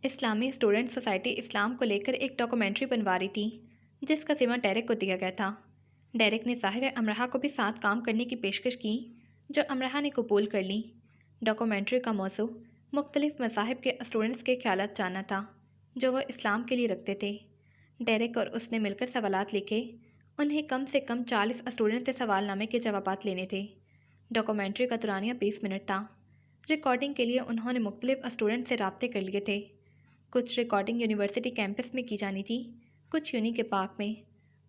اسلامی student society اسلام کو لے کر ایک ڈاکومنٹری بنوا رہی تھی جس کا ذمہ ڈیرک کو دیا گیا تھا۔ ڈیرک نے ظاہر امرہا کو بھی ساتھ کام کرنے کی پیشکش کی جو امرہا نے قبول کر لی۔ ڈاکومنٹری کا موضوع مختلف مذاہب کے اسٹوڈنٹس کے خیالات جاننا تھا جو وہ اسلام کے لیے رکھتے تھے۔ ڈیرک اور اس نے مل کر سوالات لکھے۔ انہیں کم سے کم 40 اسٹوڈنٹ سے سوال نامے کے جوابات لینے تھے۔ ڈاکومنٹری کا دورانیہ 20 منٹ تھا۔ ریکارڈنگ کے لیے انہوں نے مختلف اسٹوڈنٹ سے رابطے کر لیے تھے۔ کچھ ریکارڈنگ یونیورسٹی کیمپس میں کی جانی تھی، کچھ یونی کے پارک میں،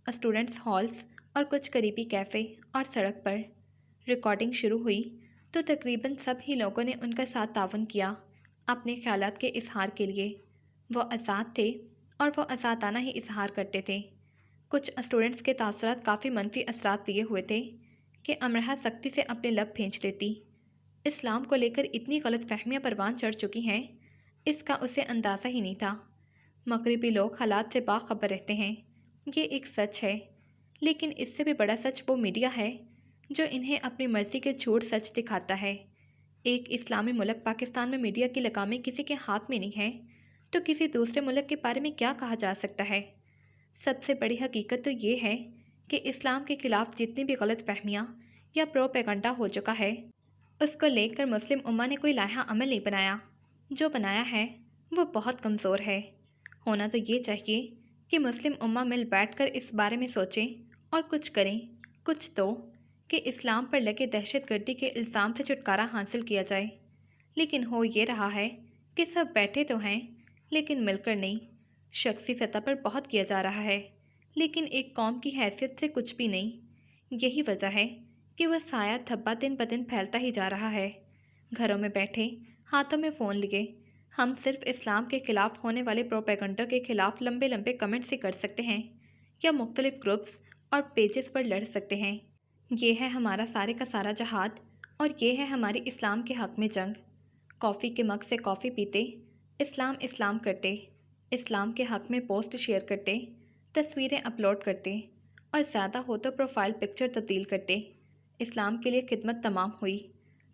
اسٹوڈنٹس ہالز اور کچھ قریبی کیفے اور سڑک پر۔ ریکارڈنگ شروع ہوئی تو تقریباً سب ہی لوگوں نے ان کا ساتھ تعاون کیا اپنے خیالات کے اظہار کے لیے۔ وہ آزاد تھے اور وہ آزادانہ ہی اظہار کرتے تھے۔ کچھ اسٹوڈنٹس کے تاثرات کافی منفی اثرات لیے ہوئے تھے کہ امرہا سختی سے اپنے لب بھینچ لیتی۔ اسلام کو لے کر اتنی غلط فہمیاں پروان چڑھ چکی ہیں، اس کا اسے اندازہ ہی نہیں تھا۔ مغربی لوگ حالات سے باخبر رہتے ہیں، یہ ایک سچ ہے، لیکن اس سے بھی بڑا سچ وہ میڈیا ہے جو انہیں اپنی مرضی کے جھوٹ سچ دکھاتا ہے۔ ایک اسلامی ملک پاکستان میں میڈیا کی لگامیں کسی کے ہاتھ میں نہیں ہیں تو کسی دوسرے ملک کے بارے میں کیا کہا جا سکتا ہے؟ سب سے بڑی حقیقت تو یہ ہے کہ اسلام کے خلاف جتنی بھی غلط فہمیاں یا پروپیگنڈا ہو چکا ہے، اس کو لے کر مسلم امہ نے کوئی لائحہ عمل نہیں بنایا۔ جو بنایا ہے وہ بہت کمزور ہے۔ ہونا تو یہ چاہیے کہ مسلم امہ مل بیٹھ کر اس بارے میں سوچیں اور کچھ کریں، کچھ تو، کہ اسلام پر لگے دہشت گردی کے الزام سے چھٹکارا حاصل کیا جائے۔ لیکن ہو یہ رہا ہے کہ سب بیٹھے تو ہیں لیکن مل کر نہیں۔ شخصی سطح پر بہت کیا جا رہا ہے لیکن ایک قوم کی حیثیت سے کچھ بھی نہیں۔ یہی وجہ ہے کہ وہ سایہ دھبا دن بدن پھیلتا ہی جا رہا ہے۔ گھروں میں بیٹھے، ہاتھوں میں فون لیے، ہم صرف اسلام کے خلاف ہونے والے پروپیگنڈا کے خلاف لمبے لمبے کمنٹس ہی کر سکتے ہیں یا مختلف گروپس اور پیجز پر لڑ سکتے ہیں۔ یہ ہے ہمارا سارے کا سارا جہاد اور یہ ہے ہماری اسلام کے حق میں جنگ۔ کافی کے مگ سے کافی پیتے، اسلام اسلام کرتے، اسلام کے حق میں پوسٹ شیئر کرتے، تصویریں اپلوڈ کرتے اور زیادہ ہو تو پروفائل پکچر تبدیل کرتے۔ اسلام کے لیے خدمت تمام ہوئی،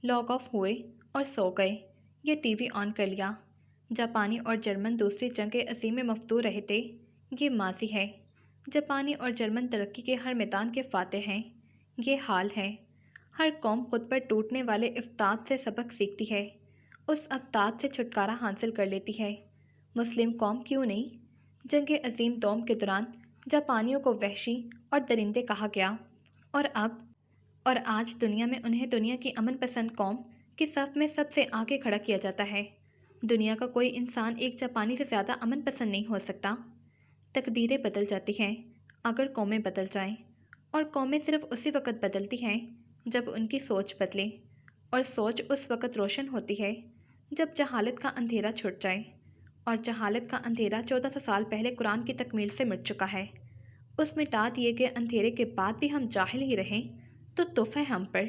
لاگ آف ہوئے اور سو گئے یا ٹی وی آن کر لیا۔ جاپانی اور جرمن دوسری جنگ عظیم میں مفتون رہے تھے، یہ ماضی ہے۔ جاپانی اور جرمن ترقی کے ہر میدان کے فاتح ہیں، یہ حال ہے۔ ہر قوم خود پر ٹوٹنے والے افتاد سے سبق سیکھتی ہے، اس افتاد سے چھٹکارا حاصل کر لیتی ہے۔ مسلم قوم کیوں نہیں؟ جنگ عظیم دوم کے دوران جاپانیوں کو وحشی اور درندے کہا گیا اور آج دنیا میں انہیں دنیا کی امن پسند قوم کے صف میں سب سے آگے کھڑا کیا جاتا ہے۔ دنیا کا کوئی انسان ایک جاپانی سے زیادہ امن پسند نہیں ہو سکتا۔ تقدیریں بدل جاتی ہیں اگر قومیں بدل جائیں، اور قومیں صرف اسی وقت بدلتی ہیں جب ان کی سوچ بدلے، اور سوچ اس وقت روشن ہوتی ہے جب جہالت کا اندھیرا چھٹ جائے، اور جہالت کا اندھیرا 1400 سال پہلے قرآن کی تکمیل سے مٹ چکا ہے۔ اس مٹا دیے گئے اندھیرے کے بعد بھی ہم جاہل ہی رہیں تو تف ہے ہم پر۔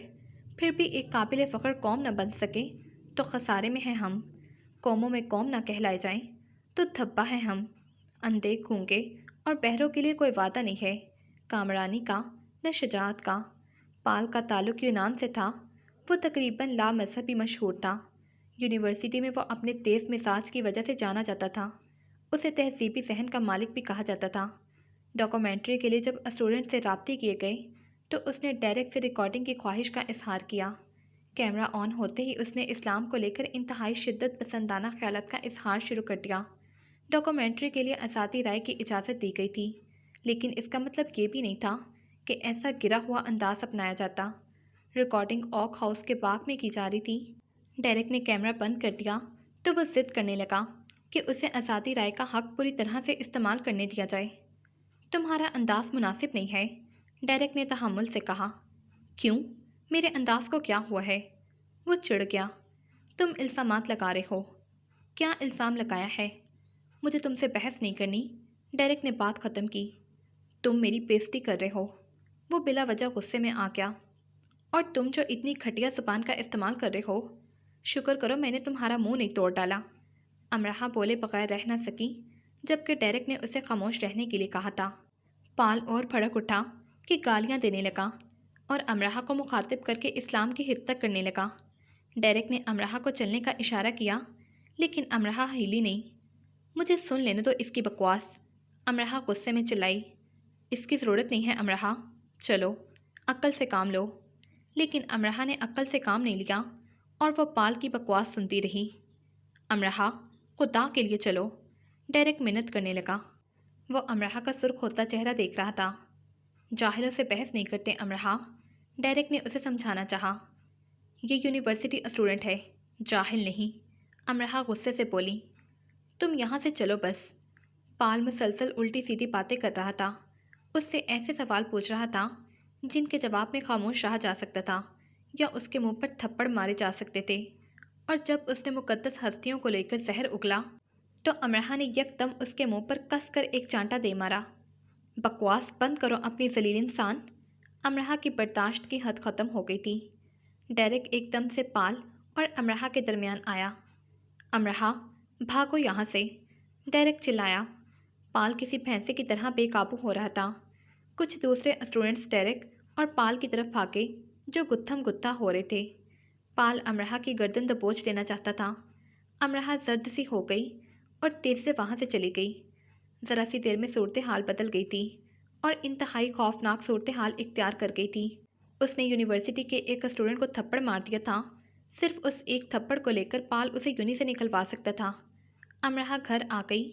پھر بھی ایک قابل فخر قوم نہ بن سکے تو خسارے میں ہیں ہم۔ قوموں میں قوم نہ کہلائے جائیں تو دھبا ہے ہم۔ اندھے، گونگے اور بہروں کے لیے کوئی وعدہ نہیں ہے کامرانی کا نہ شجاعت کا۔ پال کا تعلق یونان سے تھا، وہ تقریباً لا مذہبی مشہور تھا۔ یونیورسٹی میں وہ اپنے تیز مزاج کی وجہ سے جانا جاتا تھا، اسے تہذیبی ذہن کا مالک بھی کہا جاتا تھا۔ ڈاکومنٹری کے لیے جب اسٹوڈنٹ سے رابطے کیے گئے تو اس نے ڈائریکٹ سے ریکارڈنگ کی خواہش کا اظہار کیا۔ کیمرہ آن ہوتے ہی اس نے اسلام کو لے کر انتہائی شدت پسندانہ خیالات کا اظہار شروع کر دیا۔ ڈاکومنٹری کے لیے آزادی رائے کی اجازت دی گئی تھی، لیکن اس کا مطلب یہ بھی نہیں تھا کہ ایسا گرا ہوا انداز اپنایا جاتا۔ ریکارڈنگ اوک ہاؤس کے باغ میں کی جا رہی تھی۔ ڈیرک نے کیمرہ بند کر دیا تو وہ ضد کرنے لگا کہ اسے آزادی رائے کا حق پوری طرح سے استعمال کرنے دیا جائے۔ تمہارا انداز مناسب نہیں ہے، ڈیرک نے تحمل سے کہا۔ کیوں؟ میرے انداز کو کیا ہوا ہے؟ وہ چڑ گیا۔ تم الزامات لگا رہے ہو۔ کیا الزام لگایا ہے؟ مجھے تم سے بحث نہیں کرنی، ڈیرک نے بات ختم کی۔ تم میری بےزتی کر رہے ہو۔ وہ بلا وجہ غصے میں آ گیا۔ اور تم جو اتنی گھٹیا زبان کا استعمال کر رہے ہو، شکر کرو میں نے تمہارا منہ نہیں توڑ ڈالا۔ امرہا بولے بغیر رہ نہ سکی، جبکہ ڈیرک نے اسے خاموش رہنے کے لیے کہا تھا۔ پال اور بھڑک اٹھا کہ گالیاں دینے لگا اور امرہا کو مخاطب کر کے اسلام کی حد تک کرنے لگا۔ ڈیرک نے امرہا کو چلنے کا اشارہ کیا لیکن امرہا ہلی نہیں۔ مجھے سن لینے دو اس کی بکواس، امرہا غصے میں چلائی۔ اس کی ضرورت نہیں ہے امرہا، چلو عقل سے کام لو۔ لیکن امرہا نے عقل سے کام نہیں لیا اور وہ پال کی بکواس سنتی رہی۔ امرہا خدا کے لیے چلو، ڈیرک منت کرنے لگا۔ وہ امرہا کا سرخ ہوتا چہرہ دیکھ رہا تھا۔ جاہلوں سے بحث نہیں کرتے امرہا، ڈیرک نے اسے سمجھانا چاہا۔ یہ یونیورسٹی اسٹوڈنٹ ہے، جاہل نہیں، امرہا غصے سے بولی۔ تم یہاں سے چلو بس۔ پال مسلسل الٹی سیدھی باتیں کر رہا تھا، اس سے ایسے سوال پوچھ رہا تھا جن کے جواب میں خاموش رہا جا سکتا تھا یا اس کے منہ پر تھپڑ مارے جا سکتے تھے۔ اور جب اس نے مقدس ہستیوں کو لے کر زہر اگلا تو امرہا نے یک دم اس کے منہ پر کس کر ایک چانٹا دے مارا۔ بکواس بند کرو اپنی ذلیل انسان۔ امرہا کی برداشت کی حد ختم ہو گئی تھی۔ ڈیرک ایک دم سے پال اور امرہا کے درمیان آیا۔ امرہا بھاگو یہاں سے، ڈیرک چلایا۔ پال کسی بھینسے کی طرح بے قابو ہو رہا تھا۔ کچھ دوسرے اسٹوڈنٹس ڈیرک اور پال کی طرف بھاگے جو گتھم گتھا ہو رہے تھے۔ پال امرہا کی گردن دبوچ لینا چاہتا تھا۔ امرہا زرد سی ہو گئی اور تیزی سے وہاں سے چلی گئی۔ ذرا سی دیر میں صورتحال بدل گئی تھی اور انتہائی خوفناک صورتحال اختیار کر گئی تھی۔ اس نے یونیورسٹی کے ایک اسٹوڈنٹ کو تھپڑ مار دیا تھا۔ صرف اس ایک تھپڑ کو لے کر پال اسے یونی سے نکلوا سکتا تھا۔ امرہا گھر آ گئی،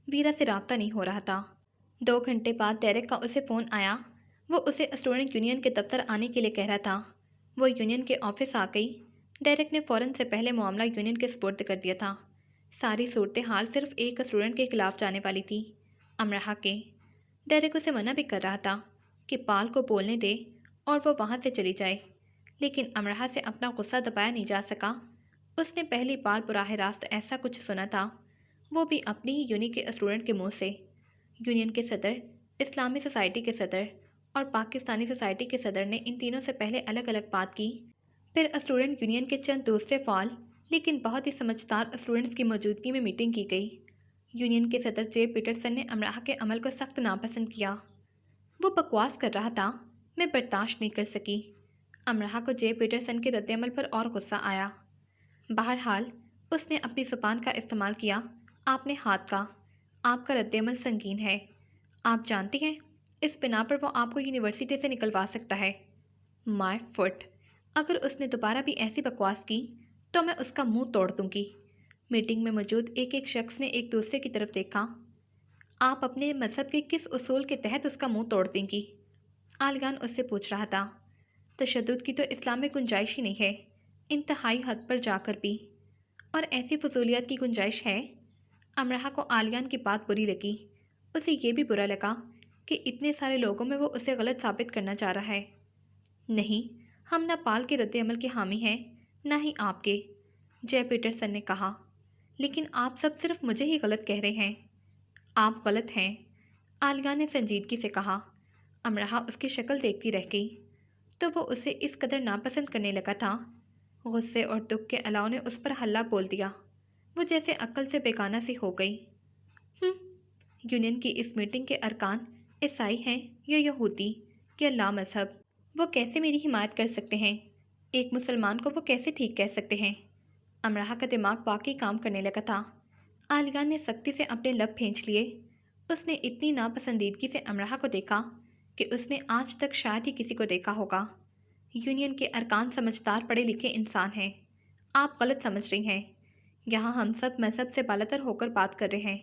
ویرا سے رابطہ نہیں ہو رہا تھا۔ 2 گھنٹے بعد ڈیرک کا اسے فون آیا۔ وہ اسے اسٹوڈنٹ یونین کے دفتر آنے کے لیے کہہ رہا تھا۔ وہ یونین کے آفس آ گئی۔ ڈیرک نے فوراً سے پہلے معاملہ یونین کے سپرد کر دیا تھا۔ ساری صورتحال صرف ایک اسٹوڈنٹ کے خلاف جانے والی تھی، امرہا کے۔ ڈیرک اسے منع بھی کر رہا تھا کہ پال کو بولنے دے اور وہ وہاں سے چلی جائے، لیکن امرہا سے اپنا غصہ دبایا نہیں جا سکا۔ اس نے پہلی بار براہ راست ایسا کچھ سنا تھا، وہ بھی اپنی ہی یونی کے اسٹوڈنٹ کے منہ سے۔ یونین کے صدر، اسلامی سوسائٹی کے صدر اور پاکستانی سوسائٹی کے صدر نے ان تینوں سے پہلے الگ الگ بات کی۔ پھر اسٹوڈنٹ یونین کے چند دوسرے فعال لیکن بہت ہی سمجھدار اسٹوڈنٹس کی موجودگی میں میٹنگ کی گئی۔ یونین کے صدر جے پیٹرسن نے امرہا کے عمل کو سخت ناپسند کیا۔ وہ بکواس کر رہا تھا، میں برداشت نہیں کر سکی۔ امرہا کو جے پیٹرسن کے رد عمل پر اور غصہ آیا۔ بہرحال اس نے اپنی زبان کا استعمال کیا۔ آپ نے ہاتھ کا، آپ کا رد عمل سنگین ہے۔ آپ جانتی ہیں اس بنا پر وہ آپ کو یونیورسٹی سے نکلوا سکتا ہے۔ مائی فٹ، اگر اس نے دوبارہ بھی ایسی بکواس کی تو میں اس کا منہ توڑ دوں گی۔ میٹنگ میں موجود ایک ایک شخص نے ایک دوسرے کی طرف دیکھا۔ آپ اپنے مذہب کے کس اصول کے تحت اس کا منہ توڑ دیں گی؟ عالیان اس سے پوچھ رہا تھا۔ تشدد کی تو اسلام میں گنجائش ہی نہیں ہے، انتہائی حد پر جا کر بھی۔ اور ایسی فضولیات کی گنجائش ہے؟ امرہا کو عالیان کی بات بری لگی۔ اسے یہ بھی برا لگا کہ اتنے سارے لوگوں میں وہ اسے غلط ثابت کرنا چاہ رہا ہے۔ نہیں، ہم نہ پال کے رد عمل کے حامی ہیں نہ ہی آپ کے، جے پیٹرسن نے کہا۔ لیکن آپ سب صرف مجھے ہی غلط کہہ رہے ہیں۔ آپ غلط ہیں، عالیہ نے سنجیدگی سے کہا۔ امرہا اس کی شکل دیکھتی رہ گئی تو وہ اسے اس قدر ناپسند کرنے لگا تھا۔ غصے اور دکھ کے علاوہ نے اس پر ہلہ بول دیا۔ وہ جیسے عقل سے بیگانہ سی ہو گئی۔ یونین کی اس میٹنگ کے ارکان عیسائی ہیں یا یہودی یا لا مذہب؟ وہ کیسے میری حمایت کر سکتے ہیں؟ ایک مسلمان کو وہ کیسے ٹھیک کہہ سکتے ہیں؟ امرہا کا دماغ واقعی کام کرنے لگا تھا۔ عالیہ نے سختی سے اپنے لب بھینچ لیے۔ اس نے اتنی ناپسندیدگی سے امرہا کو دیکھا کہ اس نے آج تک شاید ہی کسی کو دیکھا ہوگا۔ یونین کے ارکان سمجھدار پڑھے لکھے انسان ہیں۔ آپ غلط سمجھ رہی ہیں۔ یہاں ہم سب مذہب سے بالاتر ہو کر بات کر رہے ہیں۔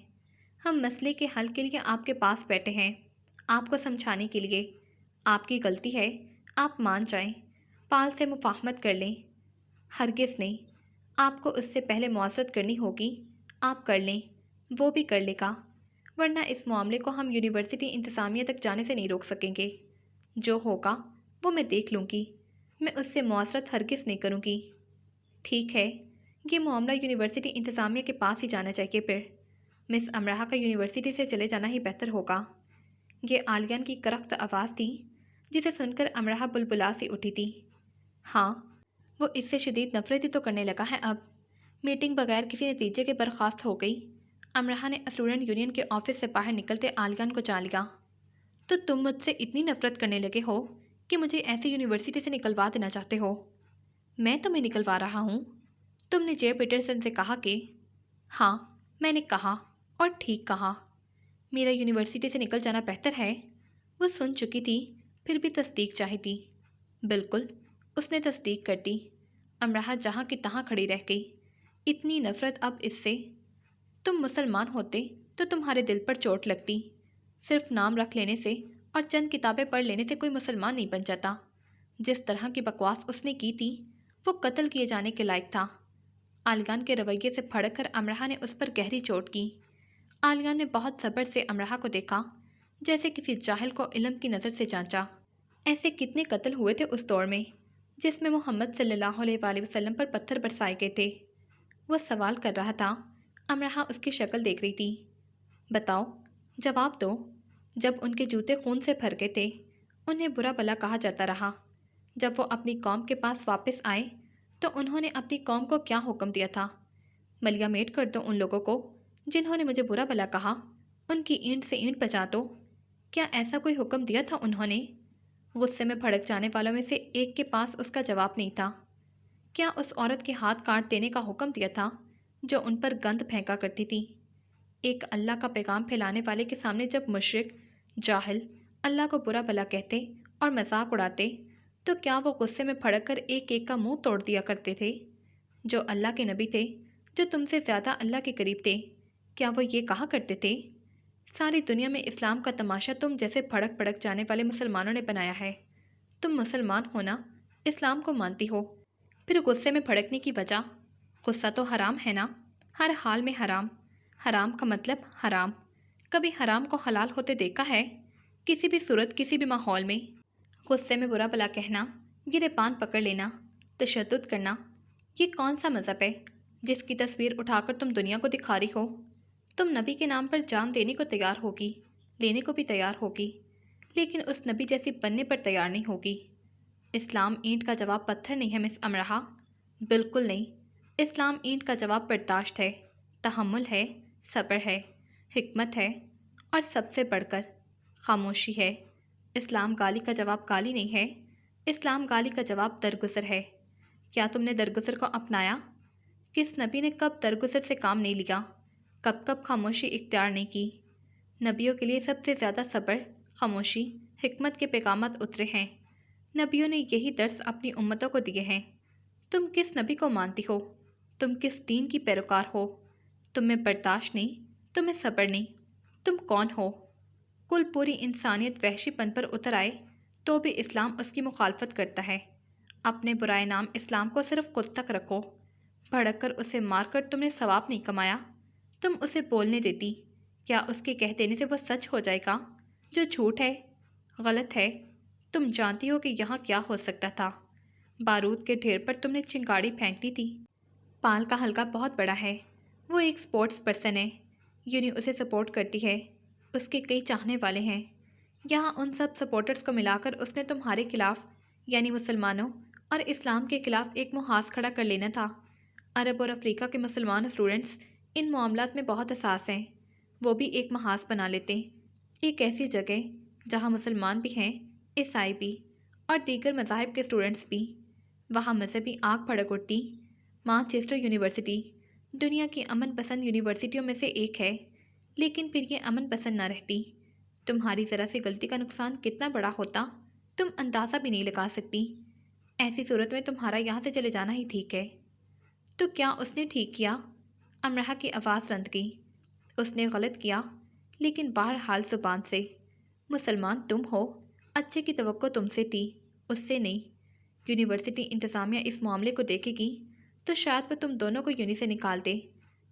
ہم مسئلے کے حل کے لیے آپ کے پاس بیٹھے ہیں، آپ کو سمجھانے کے لیے۔ آپ کی غلطی ہے، آپ مان جائیں، پال سے مفاہمت کر لیں۔ ہرگز نہیں، آپ کو اس سے پہلے معذرت کرنی ہوگی۔ آپ کر لیں، وہ بھی کر لے گا، ورنہ اس معاملے کو ہم یونیورسٹی انتظامیہ تک جانے سے نہیں روک سکیں گے۔ جو ہوگا وہ میں دیکھ لوں گی، میں اس سے معذرت ہرگز نہیں کروں گی۔ ٹھیک ہے، یہ معاملہ یونیورسٹی انتظامیہ کے پاس ہی جانا چاہیے پھر۔ مس امرہا کا یونیورسٹی سے چلے جانا ہی بہتر ہوگا۔ یہ عالیان کی کرخت آواز تھی جسے سن کر امرہا بلبلا سی اٹھی تھی۔ ہاں، وہ اس سے شدید نفرت ہی تو کرنے لگا ہے اب۔ میٹنگ بغیر کسی نتیجے کے برخاست ہو گئی۔ امرہا نے اسٹوڈنٹ یونین کے آفس سے باہر نکلتے عالیان کو جا لیا۔ تو تم مجھ سے اتنی نفرت کرنے لگے ہو کہ مجھے ایسے یونیورسٹی سے نکلوا دینا چاہتے ہو؟ میں تمہیں نکلوا رہا ہوں؟ تم نے جے پیٹرسن سے کہا کہ… ہاں، میں نے کہا، اور ٹھیک کہا، میرا یونیورسٹی سے نکل جانا بہتر ہے۔ وہ سن چکی تھی، پھر بھی تصدیق چاہتی۔ بالکل، اس نے تصدیق کر دی۔ امرہا جہاں کی تہاں کھڑی رہ گئی۔ اتنی نفرت اب اس سے۔ تم مسلمان ہوتے تو تمہارے دل پر چوٹ لگتی۔ صرف نام رکھ لینے سے اور چند کتابیں پڑھ لینے سے کوئی مسلمان نہیں بن جاتا۔ جس طرح کی بکواس اس نے کی تھی وہ قتل کیے جانے کے لائق تھا۔ عالیان کے رویے سے بھڑک کر امرہا نے اس پر گہری چوٹ کی۔ عالیان نے بہت صبر سے امرہا کو دیکھا، جیسے کسی جاہل کو علم کی نظر سے جانچا۔ ایسے کتنے قتل ہوئے تھے اس دور میں جس میں محمد صلی اللہ علیہ وآلہ وسلم پر پتھر برسائے گئے تھے؟ وہ سوال کر رہا تھا۔ امرہا اس کی شکل دیکھ رہی تھی۔ بتاؤ، جواب دو۔ جب ان کے جوتے خون سے بھر گئے تھے انہیں برا بھلا کہا جاتا رہا۔ جب وہ اپنی قوم کے پاس واپس آئے تو انہوں نے اپنی قوم کو کیا حکم دیا تھا؟ ملیا میٹ کر دو ان لوگوں کو جنہوں نے مجھے برا بھلا کہا، ان کی اینٹ سے اینٹ بجا دو۔ کیا ایسا کوئی حکم دیا تھا انہوں نے؟ غصے میں بھڑک جانے والوں میں سے ایک کے پاس اس کا جواب نہیں تھا۔ کیا اس عورت کے ہاتھ کاٹ دینے کا حکم دیا تھا جو ان پر گند پھینکا کرتی تھی؟ ایک اللہ کا پیغام پھیلانے والے کے سامنے جب مشرک جاہل اللہ کو برا بھلا کہتے اور مذاق اڑاتے تو کیا وہ غصے میں بھڑک کر ایک ایک کا منہ توڑ دیا کرتے تھے؟ جو اللہ کے نبی تھے، جو تم سے زیادہ اللہ کے قریب تھے، کیا وہ یہ کہا کرتے تھے؟ ساری دنیا میں اسلام کا تماشا تم جیسے بھڑک بھڑک جانے والے مسلمانوں نے بنایا ہے۔ تم مسلمان ہونا اسلام کو مانتی ہو، پھر غصے میں بھڑکنے کی وجہ؟ غصہ تو حرام ہے نا، ہر حال میں حرام۔ حرام کا مطلب حرام۔ کبھی حرام کو حلال ہوتے دیکھا ہے؟ کسی بھی صورت، کسی بھی ماحول میں؟ غصے میں برا بھلا کہنا، گرے پان پکڑ لینا، تشدد کرنا، یہ کون سا مذہب ہے جس کی تصویر اٹھا کر تم دنیا کو دکھا رہی ہو؟ تم نبی کے نام پر جان دینے کو تیار ہوگی، لینے کو بھی تیار ہوگی، لیکن اس نبی جیسی بننے پر تیار نہیں ہوگی۔ اسلام اینٹ کا جواب پتھر نہیں ہے مس امرہا، بالکل نہیں۔ اسلام اینٹ کا جواب برداشت ہے، تحمل ہے، صبر ہے، حکمت ہے، اور سب سے بڑھ کر خاموشی ہے۔ اسلام گالی کا جواب گالی نہیں ہے، اسلام گالی کا جواب درگزر ہے۔ کیا تم نے درگزر کو اپنایا؟ کس نبی نے کب درگزر سے کام نہیں لیا؟ کب کب خاموشی اختیار نہیں کی؟ نبیوں کے لیے سب سے زیادہ صبر، خاموشی، حکمت کے پیغامات اترے ہیں۔ نبیوں نے یہی درس اپنی امتوں کو دیے ہیں۔ تم کس نبی کو مانتی ہو؟ تم کس دین کی پیروکار ہو؟ تم میں برداشت نہیں، تمہیں صبر نہیں، تم کون ہو؟ کل پوری انسانیت وحشی پن پر اتر آئے تو بھی اسلام اس کی مخالفت کرتا ہے۔ اپنے برائے نام اسلام کو صرف خود تک رکھو۔ بھڑک کر اسے مار کر تم نے ثواب نہیں کمایا، تم اسے بولنے دیتی۔ کیا اس کے کہہ دینے سے وہ سچ ہو جائے گا؟ جو جھوٹ ہے، غلط ہے۔ تم جانتی ہو کہ یہاں کیا ہو سکتا تھا؟ بارود کے ڈھیر پر تم نے چنگاڑی پھینک تھی۔ پال کا حلقہ بہت بڑا ہے، وہ ایک سپورٹس پرسن ہے، یونی اسے سپورٹ کرتی ہے، اس کے کئی چاہنے والے ہیں۔ یہاں ان سب سپورٹرز کو ملا کر اس نے تمہارے خلاف یعنی مسلمانوں اور اسلام کے خلاف ایک محاذ کھڑا کر لینا تھا۔ عرب اور افریقہ کے مسلمان اسٹوڈنٹس ان معاملات میں بہت حساس ہیں، وہ بھی ایک محاذ بنا لیتے، ایک ایسی جگہ جہاں مسلمان بھی ہیں، عیسائی بھی، اور دیگر مذاہب کے اسٹوڈنٹس بھی۔ وہاں مذہبی آگ بھڑک اٹھتی۔ مانچسٹر یونیورسٹی دنیا کی امن پسند یونیورسٹیوں میں سے ایک ہے، لیکن پھر یہ امن پسند نہ رہتی۔ تمہاری ذرا سی غلطی کا نقصان کتنا بڑا ہوتا تم اندازہ بھی نہیں لگا سکتی۔ ایسی صورت میں تمہارا یہاں سے چلے جانا ہی ٹھیک ہے۔ تو کیا اس نے ٹھیک کیا؟ امرہا کی آواز رند گئی۔ اس نے غلط کیا، لیکن بہرحال زبان سے۔ مسلمان تم ہو، اچھے کی توقع تم سے تھی، اس سے نہیں۔ یونیورسٹی انتظامیہ اس معاملے کو دیکھے گی تو شاید وہ تم دونوں کو یونی سے نکال دے،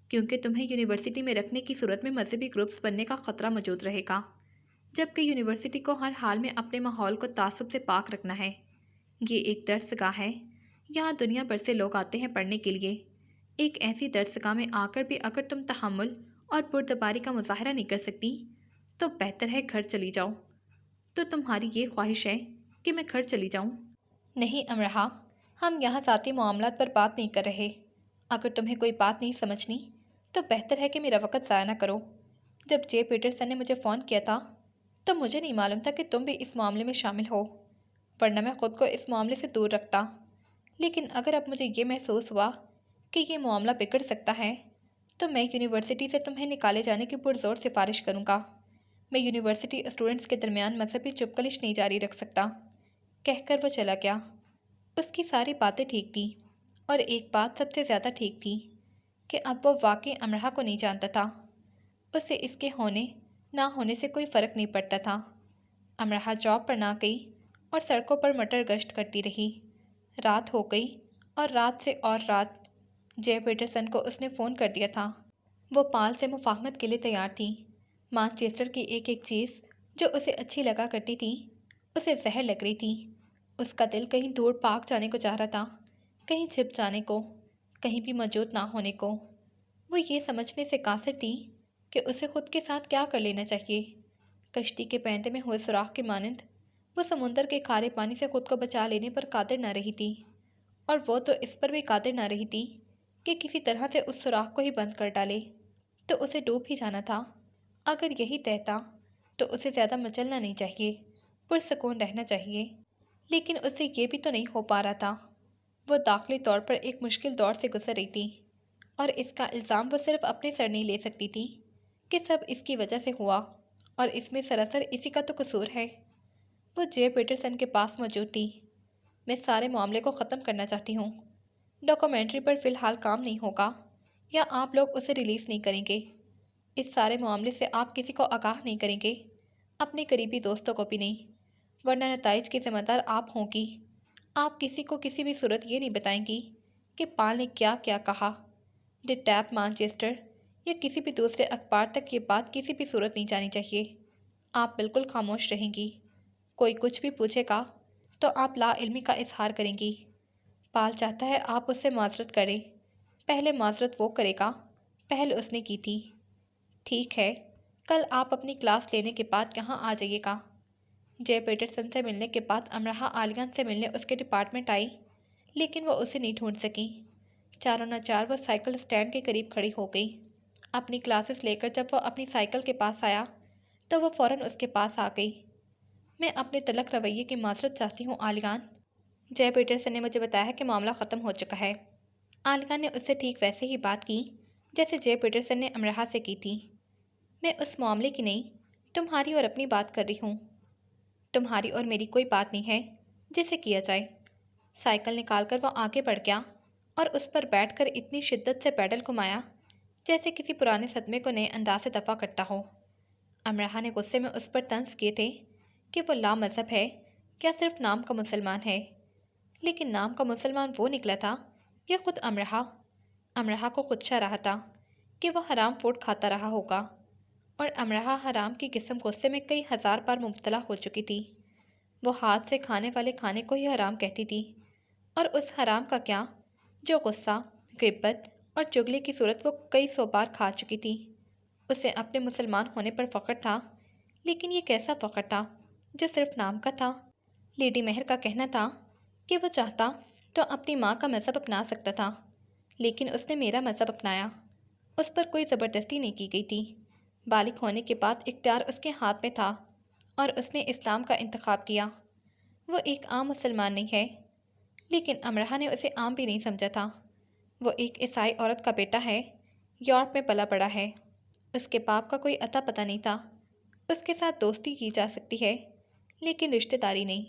کیونکہ تمہیں یونیورسٹی میں رکھنے کی صورت میں مذہبی گروپس بننے کا خطرہ موجود رہے گا، جبکہ یونیورسٹی کو ہر حال میں اپنے ماحول کو تعصب سے پاک رکھنا ہے۔ یہ ایک درس گاہ ہے، یہاں دنیا بھر سے لوگ آتے ہیں پڑھنے کے لیے۔ ایک ایسی درس گاہ میں آ کر بھی اگر تم تحمل اور بردباری کا مظاہرہ نہیں کر سکتی تو بہتر ہے گھر چلی جاؤ۔ تو تمہاری یہ خواہش ہے کہ میں گھر چلی جاؤں؟ نہیں امرہا، ہم یہاں ذاتی معاملات پر بات نہیں کر رہے۔ اگر تمہیں کوئی بات نہیں سمجھنی تو بہتر ہے کہ میرا وقت ضائع نہ کرو۔ جب جے پیٹرسن نے مجھے فون کیا تھا تو مجھے نہیں معلوم تھا کہ تم بھی اس معاملے میں شامل ہو، ورنہ میں خود کو اس معاملے سے دور رکھتا۔ لیکن اگر اب مجھے یہ محسوس ہوا کہ یہ معاملہ بگڑ سکتا ہے تو میں یونیورسٹی سے تمہیں نکالے جانے کی پرزور سفارش کروں گا۔ میں یونیورسٹی اسٹوڈنٹس کے درمیان مذہبی چپکلش نہیں جاری رکھ سکتا، کہہ کر وہ چلا گیا۔ اس کی ساری باتیں ٹھیک تھیں، اور ایک بات سب سے زیادہ ٹھیک تھی کہ اب وہ واقعی امرہ کو نہیں جانتا تھا۔ اسے اس کے ہونے نہ ہونے سے کوئی فرق نہیں پڑتا تھا۔ امرہ جاب پر نہ گئی اور سڑکوں پر مٹر گشت کرتی رہی۔ رات ہو گئی اور رات سے اور رات۔ جے پیٹرسن کو اس نے فون کر دیا تھا۔ وہ پال سے مفاہمت کے لیے تیار تھی۔ مانچسٹر کی ایک ایک چیز جو اسے اچھی لگا کرتی تھی اسے زہر لگ رہی تھی۔ اس کا دل کہیں دور بھاگ جانے کو چاہ رہا تھا، کہیں چھپ جانے کو، کہیں بھی موجود نہ ہونے کو۔ وہ یہ سمجھنے سے قاصر تھی کہ اسے خود کے ساتھ کیا کر لینا چاہیے۔ کشتی کے پیندے میں ہوئے سوراخ کے مانند وہ سمندر کے کھارے پانی سے خود کو بچا لینے پر قادر نہ رہی تھی، اور وہ تو اس پر بھی قادر نہ رہی تھی کہ کسی طرح سے اس سوراخ کو ہی بند کر ڈالے۔ تو اسے ڈوب ہی جانا تھا۔ اگر یہی طے تھا تو اسے زیادہ مچلنا نہیں چاہیے، پرسکون رہنا چاہیے۔ لیکن اس سے یہ بھی تو نہیں ہو پا رہا تھا۔ وہ داخلی طور پر ایک مشکل دور سے گزر رہی تھی، اور اس کا الزام وہ صرف اپنے سر نہیں لے سکتی تھی کہ سب اس کی وجہ سے ہوا، اور اس میں سراسر اسی کا تو قصور ہے۔ وہ جے پیٹرسن کے پاس موجود تھی۔ میں سارے معاملے کو ختم کرنا چاہتی ہوں۔ ڈاکومنٹری پر فی الحال کام نہیں ہوگا، یا آپ لوگ اسے ریلیز نہیں کریں گے۔ اس سارے معاملے سے آپ کسی کو آگاہ نہیں کریں گے، اپنے قریبی دوستوں کو بھی نہیں، ورنہ نتائج کی ذمہ دار آپ ہوں گی۔ آپ کسی کو کسی بھی صورت یہ نہیں بتائیں گی کہ پال نے کیا کیا کہا۔ دی ٹیپ مانچسٹر یا کسی بھی دوسرے اخبار تک یہ بات کسی بھی صورت نہیں جانی چاہیے۔ آپ بالکل خاموش رہیں گی۔ کوئی کچھ بھی پوچھے گا تو آپ لا علمی کا اظہار کریں گی۔ پال چاہتا ہے آپ اس سے معذرت کریں۔ پہلے معذرت وہ کرے گا، پہل اس نے کی تھی۔ ٹھیک ہے، کل آپ اپنی کلاس لینے کے بعد یہاں آ جائیے گا۔ جے پیٹرسن سے ملنے کے بعد امرہ عالیان سے ملنے اس کے ڈپارٹمنٹ آئی، لیکن وہ اسے نہیں ڈھونڈ سکی۔ چاروں نہ چار وہ سائیکل اسٹینڈ کے قریب کھڑی ہو گئی۔ اپنی کلاسز لے کر جب وہ اپنی سائیکل کے پاس آیا تو وہ فوراً اس کے پاس آ گئی۔ میں اپنے تلخ رویے کی معذرت چاہتی ہوں عالیان۔ جے پیٹرسن نے مجھے بتایا کہ معاملہ ختم ہو چکا ہے۔ عالیان نے اس سے ٹھیک ویسے ہی بات کی جیسے جے پیٹرسن نے امرہ سے کی تھی۔ میں اس معاملے کی نہیں، تمہاری اور اپنی بات کر رہی ہوں۔ تمہاری اور میری کوئی بات نہیں ہے جسے کیا جائے۔ سائیکل نکال کر وہ آگے بڑھ گیا اور اس پر بیٹھ کر اتنی شدت سے پیڈل گھمایا جیسے کسی پرانے صدمے کو نئے انداز سے دفع کرتا ہو۔ امرہ نے غصے میں اس پر طنز کیے تھے کہ وہ لا مذہب ہے یا صرف نام کا مسلمان ہے، لیکن نام کا مسلمان وہ نکلا تھا یا خود امرہ؟ امرہ کو خدشہ رہا تھا کہ وہ حرام فوڈ کھاتا رہا ہوگا، اور امرہ حرام کی قسم غصے میں کئی ہزار بار مبتلا ہو چکی تھی۔ وہ ہاتھ سے کھانے والے کھانے کو ہی حرام کہتی تھی، اور اس حرام کا کیا جو غصہ، غیبت اور چغلی کی صورت وہ کئی سو بار کھا چکی تھی۔ اسے اپنے مسلمان ہونے پر فخر تھا، لیکن یہ کیسا فخر تھا جو صرف نام کا تھا؟ لیڈی مہر کا کہنا تھا کہ وہ چاہتا تو اپنی ماں کا مذہب اپنا سکتا تھا، لیکن اس نے میرا مذہب اپنایا۔ اس پر کوئی زبردستی نہیں کی گئی تھی۔ بالغ ہونے کے بعد اختیار اس کے ہاتھ میں تھا، اور اس نے اسلام کا انتخاب کیا۔ وہ ایک عام مسلمان نہیں ہے، لیکن امرہ نے اسے عام بھی نہیں سمجھا تھا۔ وہ ایک عیسائی عورت کا بیٹا ہے، یورپ میں پلا بڑا ہے۔ اس کے باپ کا کوئی اتا پتہ نہیں تھا۔ اس کے ساتھ دوستی کی جا سکتی ہے، لیکن رشتہ داری نہیں۔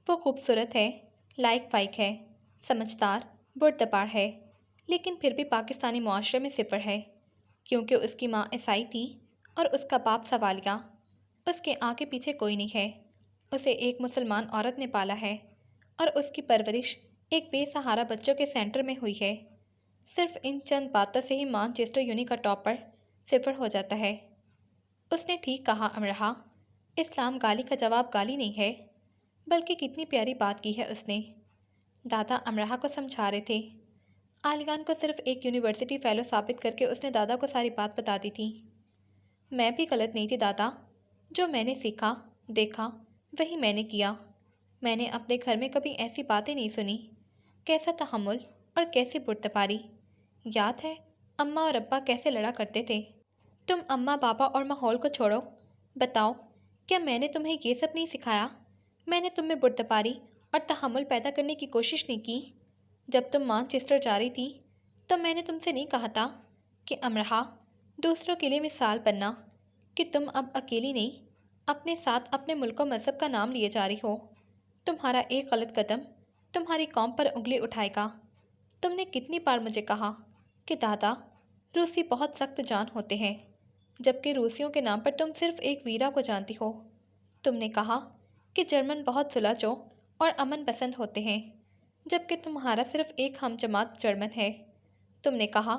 وہ خوبصورت ہے، لائق فائق ہے، سمجھدار، بردبار ہے، لیکن پھر بھی پاکستانی معاشرے میں صفر ہے، کیونکہ اس کی ماں عیسائی تھی اور اس کا باپ سوالیہ۔ اس کے آگے پیچھے کوئی نہیں ہے۔ اسے ایک مسلمان عورت نے پالا ہے، اور اس کی پرورش ایک بے سہارا بچوں کے سینٹر میں ہوئی ہے۔ صرف ان چند باتوں سے ہی مانچسٹر یونی کا ٹاپر صفر ہو جاتا ہے۔ اس نے ٹھیک کہا امرہ، اسلام گالی کا جواب گالی نہیں ہے، بلکہ کتنی پیاری بات کی ہے اس نے۔ دادا امرہ کو سمجھا رہے تھے۔ عالیان کو صرف ایک یونیورسٹی فیلو ثابت کر کے اس نے دادا کو ساری بات بتا دی تھی۔ میں بھی غلط نہیں تھی دادا، جو میں نے سیکھا، دیکھا، وہی میں نے کیا۔ میں نے اپنے گھر میں کبھی ایسی باتیں نہیں سنی۔ کیسا تحمل اور کیسی بردباری! یاد ہے اماں اور ابا کیسے لڑا کرتے تھے؟ تم اماں بابا اور ماحول کو چھوڑو، بتاؤ کیا میں نے تمہیں یہ سب نہیں سکھایا؟ میں نے تم میں بردباری اور تحمل پیدا کرنے کی کوشش نہیں کی؟ جب تم مانچسٹر جا رہی تھی تو میں نے تم سے نہیں کہا تھا کہ امرہا دوسروں کے لیے مثال بننا کہ تم اب اکیلی نہیں، اپنے ساتھ اپنے ملک و مذہب کا نام لیے جا رہی ہو۔ تمہارا ایک غلط قدم تمہاری قوم پر انگلی اٹھائے گا۔ تم نے کتنی بار مجھے کہا کہ دادا روسی بہت سخت جان ہوتے ہیں، جبکہ روسیوں کے نام پر تم صرف ایک ویرا کو جانتی ہو۔ تم نے کہا کہ جرمن بہت سلجو اور امن پسند ہوتے ہیں، جبکہ تمہارا صرف ایک ہم جماعت جرمن ہے۔ تم نے کہا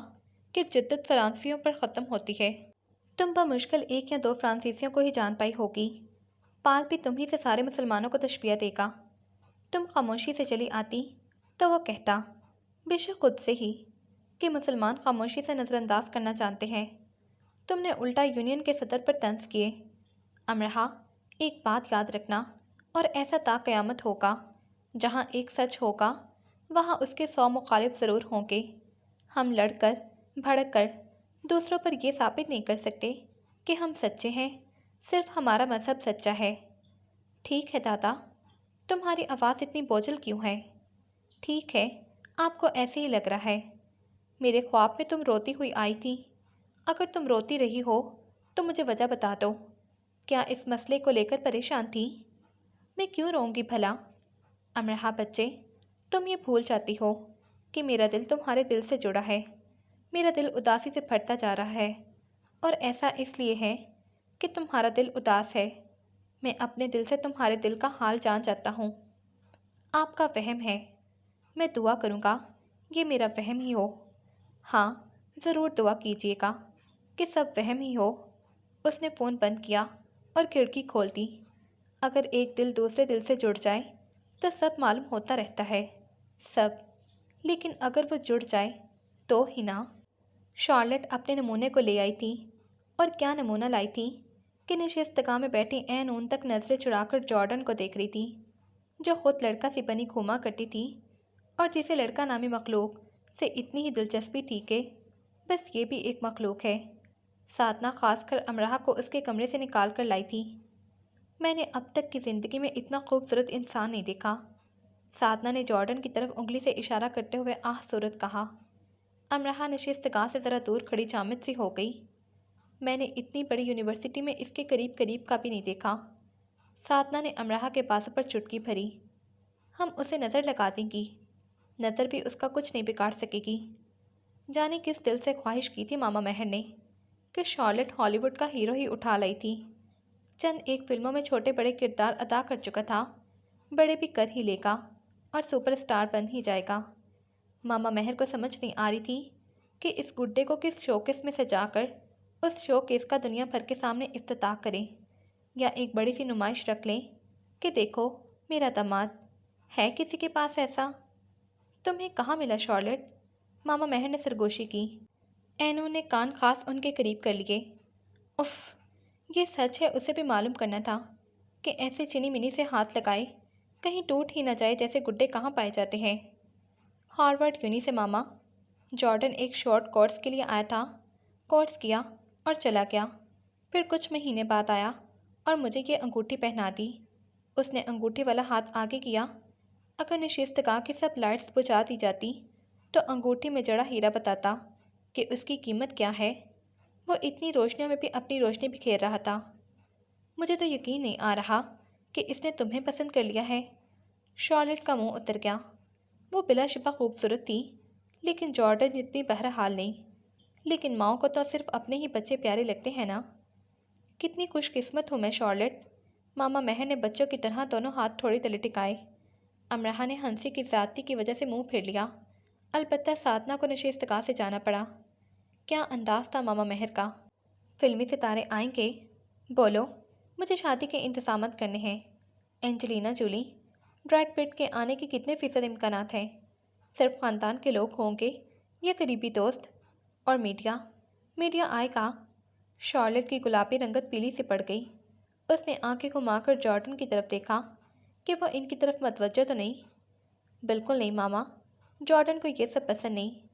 کہ جدت فرانسیوں پر ختم ہوتی ہے۔ تم بمشکل ایک یا دو فرانسیسیوں کو ہی جان پائی ہوگی، پال بھی تم ہی سے سارے مسلمانوں کو تشبیہ دے گا۔ تم خاموشی سے چلی آتی تو وہ کہتا، بے شک خود سے ہی، کہ مسلمان خاموشی سے نظر انداز کرنا جانتے ہیں۔ تم نے الٹا یونین کے صدر پر طنز کیے۔ امرہا ایک بات یاد رکھنا، اور ایسا تا قیامت ہوگا، جہاں ایک سچ ہوگا وہاں اس کے 100 مخالف ضرور ہوں گے۔ ہم لڑ کر بھڑک کر دوسروں پر یہ ثابت نہیں کر سکتے کہ ہم سچے ہیں، صرف ہمارا مذہب سچا ہے۔ ٹھیک ہے دادا، تمہاری آواز اتنی بوجھل کیوں ہے؟ ٹھیک ہے، آپ کو ایسے ہی لگ رہا ہے۔ میرے خواب میں تم روتی ہوئی آئی تھی۔ اگر تم روتی رہی ہو تو مجھے وجہ بتا دو۔ کیا اس مسئلے کو لے کر پریشان تھی؟ میں کیوں روں گی بھلا؟ امرہا بچے، تم یہ بھول جاتی ہو کہ میرا دل تمہارے دل سے جڑا ہے۔ میرا دل اداسی سے پھٹتا جا رہا ہے، اور ایسا اس لیے ہے کہ تمہارا دل اداس ہے۔ میں اپنے دل سے تمہارے دل کا حال جان جاتا ہوں۔ آپ کا وہم ہے، میں دعا کروں گا یہ میرا وہم ہی ہو۔ ہاں، ضرور دعا کیجیے گا کہ سب وہم ہی ہو۔ اس نے فون بند کیا اور کھڑکی کھول دی۔ اگر ایک دل دوسرے دل سے جڑ جائے تو سب معلوم ہوتا رہتا ہے، سب۔ لیکن اگر وہ جڑ جائے تو ہی نا۔ شارلٹ اپنے نمونے کو لے آئی تھی، اور کیا نمونہ لائی تھی کہ نشستگاہ میں بیٹھی عین اون تک نظریں چڑھا کر جارڈن کو دیکھ رہی تھی، جو خود لڑکا سی بنی گھوما کرتی تھی، اور جسے لڑکا نامی مخلوق سے اتنی ہی دلچسپی تھی کہ بس یہ بھی ایک مخلوق ہے۔ سادنا خاص کر امرہا کو اس کے کمرے سے نکال کر لائی تھی۔ میں نے اب تک کی زندگی میں اتنا خوبصورت انسان نہیں دیکھا۔ سادنا نے جارڈن کی طرف انگلی سے اشارہ کرتے ہوئے آہ صورت کہا۔ امرہا نشستگاہ سے ذرا دور کھڑی جامد سی ہو گئی۔ میں نے اتنی بڑی یونیورسٹی میں اس کے قریب قریب کا بھی نہیں دیکھا۔ سادنا نے امرہا کے بازو پر چٹکی بھری۔ ہم اسے نظر لگا دیں گی، نظر بھی اس کا کچھ نہیں بگاڑ سکے گی۔ جانے کس دل سے خواہش کی تھی ماما مہر نے کہ شارلٹ ہالی ووڈ کا ہیرو ہی اٹھا لائی تھی۔ چند ایک فلموں میں چھوٹے بڑے کردار ادا کر چکا تھا، بڑے بھی کر ہی لے گا اور سپر اسٹار بن ہی جائے گا۔ ماما مہر کو سمجھ نہیں آ رہی تھی کہ اس گڈے کو کس شو کیس میں سجا کر اس شو کیس کا دنیا بھر کے سامنے افتتاح کریں، یا ایک بڑی سی نمائش رکھ لیں کہ دیکھو میرا داماد ہے کسی کے پاس ایسا۔ تمہیں کہاں ملا شارلٹ؟ ماما مہر نے سرگوشی کی۔ اینو نے کان خاص ان کے قریب کر لیے۔ اف، یہ سچ ہے، اسے بھی معلوم کرنا تھا کہ ایسے چنی منی سے ہاتھ لگائے کہیں ٹوٹ ہی نہ جائے جیسے گڈے کہاں پائے جاتے ہیں۔ ہارورڈ یونی سے ماما۔ جارڈن ایک شارٹ کورس کے لیے آیا تھا، کورس کیا اور چلا گیا، پھر کچھ مہینے بعد آیا اور مجھے یہ انگوٹھی پہنا دی۔ اس نے انگوٹھی والا ہاتھ آگے کیا۔ اگر نشستگاہ کی سب لائٹس بجھا دی جاتی تو انگوٹھی میں جڑا ہیرا بتاتا کہ اس کی قیمت کیا ہے۔ وہ اتنی روشنیوں میں بھی اپنی روشنی بکھیر رہا تھا۔ مجھے تو یقین نہیں آ رہا کہ اس نے تمہیں پسند کر لیا ہے۔ شارلٹ کا منہ اتر گیا۔ وہ بلا شبہ خوبصورت تھی، لیکن جارڈن جتنی بہرحال نہیں۔ لیکن ماؤں کو تو صرف اپنے ہی بچے پیارے لگتے ہیں نا۔ کتنی خوش قسمت ہوں میں شارلٹ۔ ماما مہر نے بچوں کی طرح دونوں ہاتھ تھوڑی تلے ٹکائے۔ امرہا نے ہنسی کی زیادتی کی وجہ سے منہ پھیر لیا۔ البتہ سادنا کو نشستگاہ سے جانا پڑا۔ کیا انداز تھا ماما مہر کا۔ فلمی ستارے آئیں گے؟ بولو، مجھے شادی کے انتظامات کرنے ہیں۔ اینجلینا جولی، بریڈ پٹ کے آنے کے کتنے فیصد امکانات ہیں؟ صرف خاندان کے لوگ ہوں گے یا قریبی دوست؟ اور میڈیا آئے گا؟ شارلٹ کی گلابی رنگت پیلی سے پڑ گئی۔ اس نے آنکھیں گھما کر جارڈن کی طرف دیکھا کہ وہ ان کی طرف متوجہ تو نہیں۔ بالکل نہیں ماما، جارڈن کو یہ سب پسند نہیں،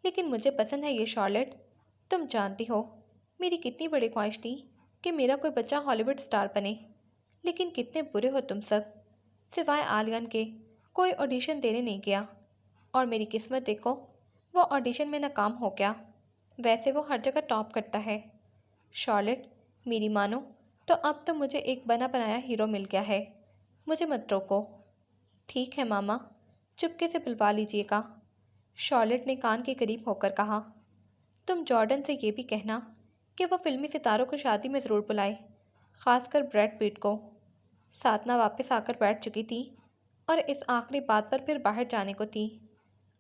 لیکن مجھے پسند ہے یہ شارلٹ۔ تم جانتی ہو میری کتنی بڑی خواہش تھی کہ میرا کوئی بچہ ہالی ووڈ اسٹار بنے، لیکن کتنے برے ہو تم سب۔ سوائے آلیان کے کوئی آڈیشن دینے نہیں گیا، اور میری قسمت دیکھو، وہ آڈیشن میں ناکام ہو گیا۔ ویسے وہ ہر جگہ ٹاپ کرتا ہے۔ شارلٹ، میری مانو تو اب تو مجھے ایک بنا بنایا ہیرو مل گیا ہے، مجھے مت روکو۔ ٹھیک ہے ماما، چپکے سے بلوا لیجیے گا، شارلٹ نے کان کے قریب ہو کر کہا۔ تم جارڈن سے یہ بھی کہنا کہ وہ فلمی ستاروں کو شادی میں ضرور بلائے، خاص کر بریڈ پیٹ کو۔ ساتنا واپس آ کر بیٹھ چکی تھی اور اس آخری بات پر پھر باہر جانے کو تھی۔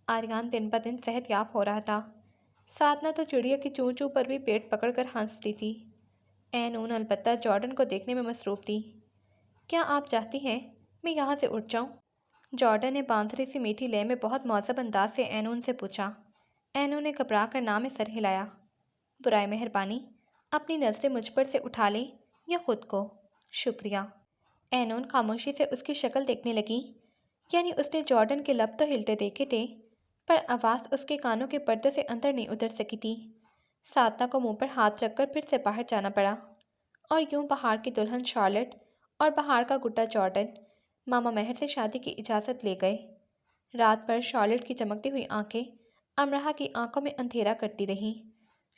آریان دن بہ دن صحت یاب ہو رہا تھا۔ ساتنا تو چڑیا کی چوں چوں پر بھی پیٹ پکڑ کر ہنستی تھی۔ اون البتہ جارڈن کو دیکھنے میں مصروف تھی۔ کیا آپ چاہتی ہیں میں یہاں سے اٹھ جاؤں؟ جارڈن نے بانسری سی میٹھی لے میں بہت مہذب انداز سے اینون سے پوچھا۔ اینون نے گھبرا کر نام میں سر ہلایا۔ برائے مہربانی اپنی نظریں مجھ پر سے اٹھا لیں یا خود کو، شکریہ۔ اینون خاموشی سے اس کی شکل دیکھنے لگی، یعنی اس نے جارڈن کے لب تو ہلتے دیکھے تھے پر آواز اس کے کانوں کے پردے سے اندر نہیں اتر سکی تھی۔ ساتنا کو منہ پر ہاتھ رکھ کر پھر سے باہر جانا پڑا، اور یوں بہار کی دلہن شارلٹ اور بہار کا گڈا جارڈن ماما مہر سے شادی کی اجازت لے گئے۔ رات بھر شارلٹ کی چمکتی ہوئی آنکھیں امرہا کی آنکھوں میں اندھیرا کرتی رہیں۔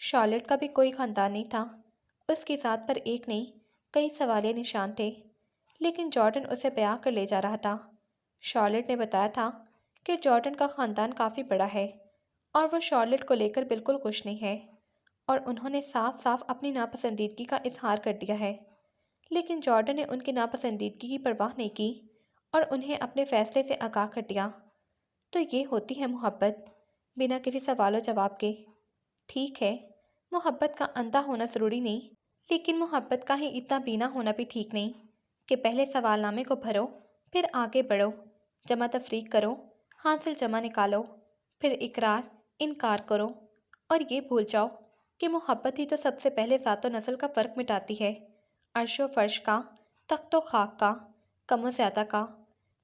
شارلٹ کا بھی کوئی خاندان نہیں تھا، اس کی ذات پر ایک نہیں کئی سوالیہ نشان تھے، لیکن جارڈن اسے بیاہ کر لے جا رہا تھا۔ شارلٹ نے بتایا تھا کہ جارڈن کا خاندان کافی بڑا ہے اور وہ شارلٹ کو لے کر بالکل خوش نہیں ہے، اور انہوں نے صاف صاف اپنی ناپسندیدگی کا اظہار کر دیا ہے۔ لیکن جارڈن نے ان کی ناپسندیدگی کی پرواہ نہیں کی اور انہیں اپنے فیصلے سے آگاہ کر دیا۔ تو یہ ہوتی ہے محبت، بنا کسی سوال و جواب کے۔ ٹھیک ہے، محبت کا اندھا ہونا ضروری نہیں، لیکن محبت کا ہی اتنا بینا ہونا بھی ٹھیک نہیں کہ پہلے سوال نامے کو بھرو، پھر آگے بڑھو، جمع تفریق کرو، حاصل جمع نکالو، پھر اقرار انکار کرو، اور یہ بھول جاؤ کہ محبت ہی تو سب سے پہلے ذات و نسل کا فرق مٹاتی ہے، عرش و فرش کا، تخت و خاک کا، کم و زیادہ کا۔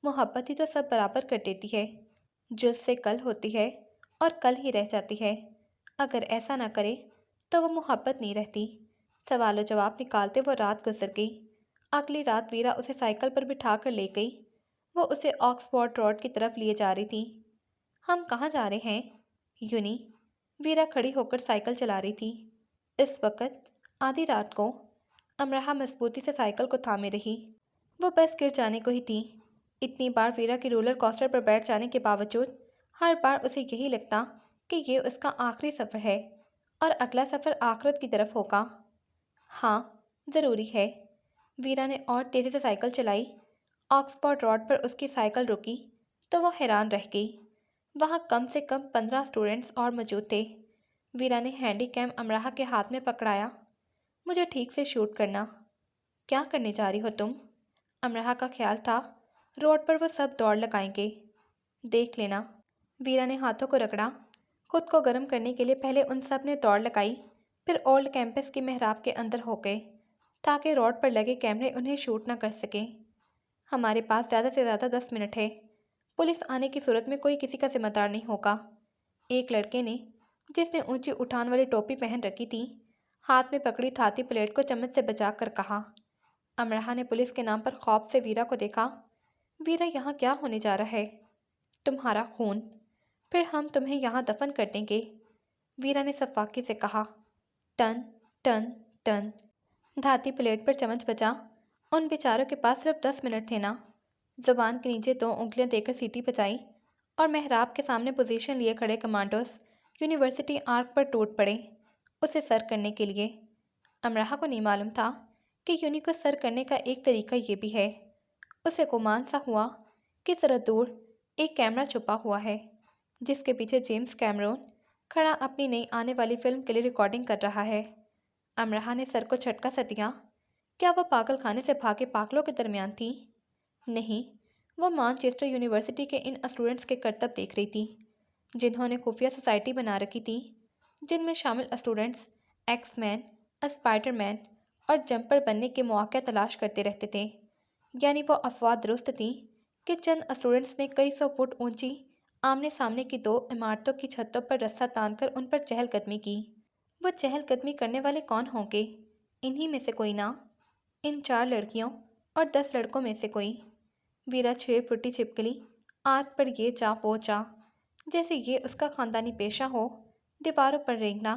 محبت ہی تو سب برابر کر دیتی ہے، جز سے کل ہوتی ہے اور کل ہی رہ جاتی ہے۔ اگر ایسا نہ کرے تو وہ محبت نہیں رہتی۔ سوال و جواب نکالتے وہ رات گزر گئی۔ اگلی رات ویرا اسے سائیکل پر بٹھا کر لے گئی۔ وہ اسے آکسفورڈ روڈ کی طرف لیے جا رہی تھی۔ ہم کہاں جا رہے ہیں؟ یونی، ویرا کھڑی ہو کر سائیکل چلا رہی تھی۔ اس وقت آدھی رات کو امرہا مضبوطی سے سائیکل کو تھامے رہی۔ وہ بس گر جانے کو ہی تھی۔ اتنی بار ویرا کی رولر کوسٹر پر بیٹھ جانے کے باوجود ہر بار اسے یہی لگتا کہ یہ اس کا آخری سفر ہے اور اگلا سفر آخرت کی طرف ہوگا۔ ہاں، ضروری ہے۔ ویرا نے اور تیزی سے سائیکل چلائی۔ آکسفورڈ روڈ پر اس کی سائیکل رکی تو وہ حیران رہ گئی۔ وہاں کم سے کم 15 اسٹوڈنٹس اور موجود تھے۔ ویرا نے ہینڈی کیم امرہا کے ہاتھ میں پکڑایا۔ مجھے ٹھیک سے شوٹ کرنا۔ کیا کرنے جا رہی ہو تم؟ امرہا کا خیال تھا روڈ پر وہ سب دوڑ لگائیں گے۔ دیکھ لینا۔ ویرا نے ہاتھوں کو رگڑا۔ خود کو گرم کرنے کے لیے پہلے ان سب نے دوڑ لگائی، پھر اولڈ کیمپس کی محراب کے اندر ہو گئے تاکہ روڈ پر لگے کیمرے انہیں شوٹ نہ کر سکیں۔ ہمارے پاس زیادہ سے زیادہ 10 منٹ ہے۔ پولیس آنے کی صورت میں کوئی کسی کا ذمہ دار نہیں ہوگا۔ ایک لڑکے نے، جس نے اونچی اٹھان والی ٹوپی پہن رکھی تھی، ہاتھ میں پکڑی تھاتی پلیٹ کو چمچ سے بچا کر کہا۔ امرہا نے پولیس کے نام پر خوف سے ویرا کو دیکھا۔ ویرا، یہاں کیا ہونے جا رہا ہے؟ تمہارا خون، پھر ہم تمہیں یہاں دفن کر دیں گے، ویرا نے سفاکی سے کہا۔ ٹن ٹن ٹن دھاتی پلیٹ پر چمچ بچا۔ ان بیچاروں کے پاس صرف 10 منٹ تھے نا۔ زبان کے نیچے 2 انگلیاں دے کر سیٹی بجائی اور محراب کے سامنے پوزیشن لیے کھڑے کمانڈوز یونیورسٹی آرک پر ٹوٹ پڑے اسے سر کرنے کے لیے۔ امرہا کو نہیں معلوم تھا کہ یونی کو سر کرنے کا ایک طریقہ یہ بھی ہے۔ اسے گمان سا ہوا کہ ذرا دور ایک کیمرہ چھپا ہوا ہے جس کے پیچھے جیمز کیمرون کھڑا اپنی نئی آنے والی فلم کے لیے ریکارڈنگ کر رہا ہے۔ امرہا نے سر کو جھٹکا سا دیا۔ کیا وہ پاگل خانے سے بھاگے پاگلوں کے درمیان تھی؟ نہیں، وہ مانچسٹر یونیورسٹی کے ان اسٹوڈنٹس کے کرتب دیکھ رہی تھی جنہوں نے خفیہ سوسائٹی بنا رکھی تھی، جن میں شامل اسٹوڈنٹس ایکس مین، اسپائڈر مین اور جمپر بننے کے مواقع تلاش کرتے رہتے تھے۔ یعنی وہ افواہ درست تھیں کہ چند اسٹوڈنٹس نے کئی 100 فٹ اونچی آمنے سامنے کی 2 عمارتوں کی چھتوں پر رسہ تان کر ان پر چہل قدمی کی۔ وہ چہل قدمی کرنے والے کون ہوں گے؟ انہی میں سے کوئی نہ، ان 4 لڑکیوں اور 10 لڑکوں میں سے کوئی۔ ویرا 6 فٹی چھپکلی، آرک پر یہ چا وہ چا، جیسے یہ اس کا خاندانی پیشہ ہو، دیواروں پر رینگنا،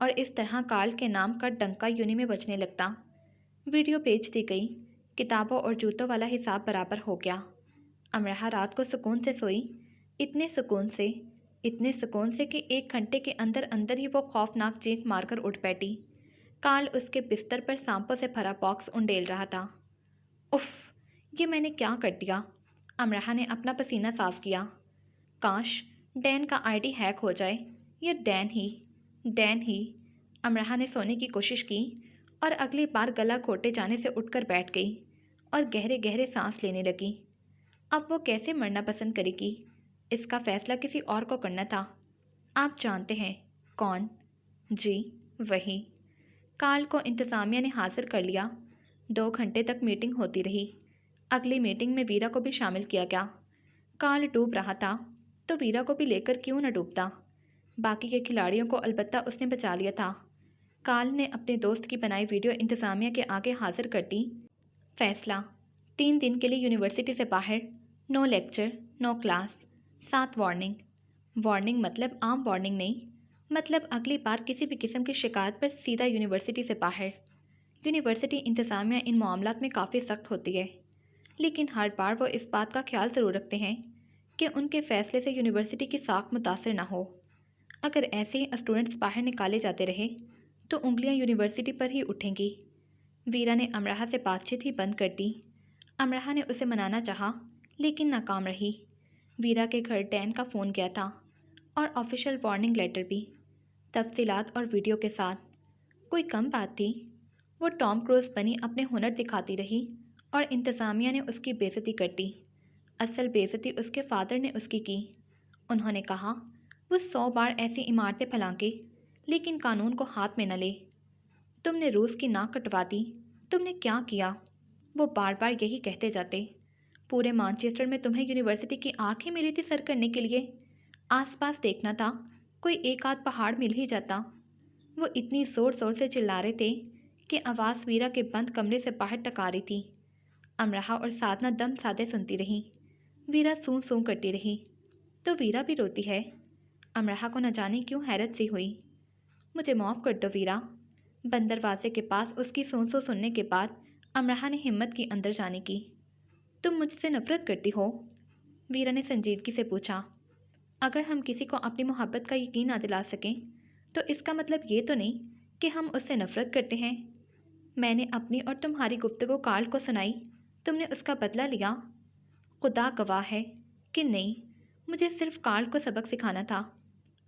اور اس طرح کارل کے نام کا ڈنکا یونی میں بجنے لگتا۔ ویڈیو بھیج دی گئی، کتابوں اور جوتوں والا حساب برابر ہو گیا۔ امرحہ رات کو سکون سے سوئی، اتنے سکون سے کہ 1 گھنٹے کے اندر اندر ہی وہ خوفناک چینک مار کر اٹھ بیٹھی۔ کارل اس کے بستر پر سانپوں سے بھرا باکس انڈیل رہا تھا۔ اف، یہ میں نے کیا کر دیا؟ امرحہ نے اپنا پسینہ صاف کیا۔ کاش ڈین کا آئی ڈی ہیک ہو جائے، یا ڈین ہی۔ امرحہ نے سونے کی کوشش کی اور اگلی بار گلا گھوٹے جانے سے اٹھ کر بیٹھ گئی اور گہرے گہرے سانس لینے لگی۔ اب وہ کیسے مرنا پسند کرے گی؟ اس کا فیصلہ کسی اور کو کرنا تھا۔ آپ جانتے ہیں کون؟ جی وہی۔ کارل کو انتظامیہ نے حاضر کر لیا۔ 2 گھنٹے تک میٹنگ ہوتی رہی۔ اگلی میٹنگ میں ویرا کو بھی شامل کیا گیا۔ کارل ڈوب رہا تھا تو ویرا کو بھی لے کر کیوں نہ ڈوبتا؟ باقی کے کھلاڑیوں کو البتہ اس نے بچا لیا تھا۔ کارل نے اپنے دوست کی بنائی ویڈیو انتظامیہ کے آگے حاضر کر دی۔ فیصلہ: 3 دن کے لیے یونیورسٹی سے باہر، نو لیکچر، نو کلاس، 7 وارننگ مطلب عام وارننگ نہیں، مطلب اگلی بار کسی بھی قسم کی شکایت پر سیدھا یونیورسٹی سے باہر۔ یونیورسٹی انتظامیہ ان معاملات میں کافی سخت ہوتی ہے، لیکن ہر بار وہ اس بات کا خیال ضرور رکھتے ہیں کہ ان کے فیصلے سے یونیورسٹی کی ساکھ متاثر نہ ہو۔ اگر ایسے ہی اسٹوڈنٹس باہر نکالے جاتے رہے تو انگلیاں یونیورسٹی پر ہی اٹھیں گی۔ ویرا نے امرحہ سے بات چیت ہی بند کر دی۔ امرحہ نے اسے منانا چاہا لیکن ناکام رہی۔ ویرا کے گھر ڈین کا فون گیا تھا اور آفیشیل وارننگ لیٹر بھی، تفصیلات اور ویڈیو کے ساتھ۔ کوئی کم بات تھی؟ وہ ٹام کروز بنی اپنے ہنر دکھاتی رہی اور انتظامیہ نے اس کی بے عزتی کر دی۔ اصل بے عزتی اس کے فادر نے اس کی۔ انہوں نے کہا وہ 100 بار ایسی عمارتیں پھلانکے لیکن قانون کو ہاتھ میں نہ لے۔ تم نے روس کی ناک کٹوا دی، تم نے کیا کیا؟ وہ بار بار یہی کہتے جاتے۔ پورے مانچسٹر میں تمہیں یونیورسٹی کی آنکھ ہی ملی تھی سر کرنے کے لیے۔ آس پاس دیکھنا تھا، کوئی 1 آدھ پہاڑ مل ہی جاتا۔ وہ اتنی زور زور سے چلا رہے تھے کہ آواز ویرا کے بند کمرے سے باہر تک آ رہی تھی۔ امرحہ اور سادھنا دم سادے سنتی رہی۔ ویرا سوں سوں کرتی رہی۔ تو ویرا بھی روتی ہے؟ امرحہ کو نہ جانے کیوں حیرت سی ہوئی۔ مجھے معاف کر دو ویرا۔ بند دروازے کے پاس اس کی سون سو سننے کے بعد امرحہ نے ہمت کی اندر جانے کی۔ تم مجھ سے نفرت کرتی ہو؟ ویرا نے سنجیدگی سے پوچھا۔ اگر ہم کسی کو اپنی محبت کا یقین نہ دلا سکیں تو اس کا مطلب یہ تو نہیں کہ ہم اس سے نفرت کرتے ہیں۔ میں نے اپنی اور تمہاری گفتگو کارل کو سنائی، تم نے اس کا بدلہ لیا؟ خدا گواہ ہے کہ نہیں، مجھے صرف کارل کو سبق سکھانا تھا۔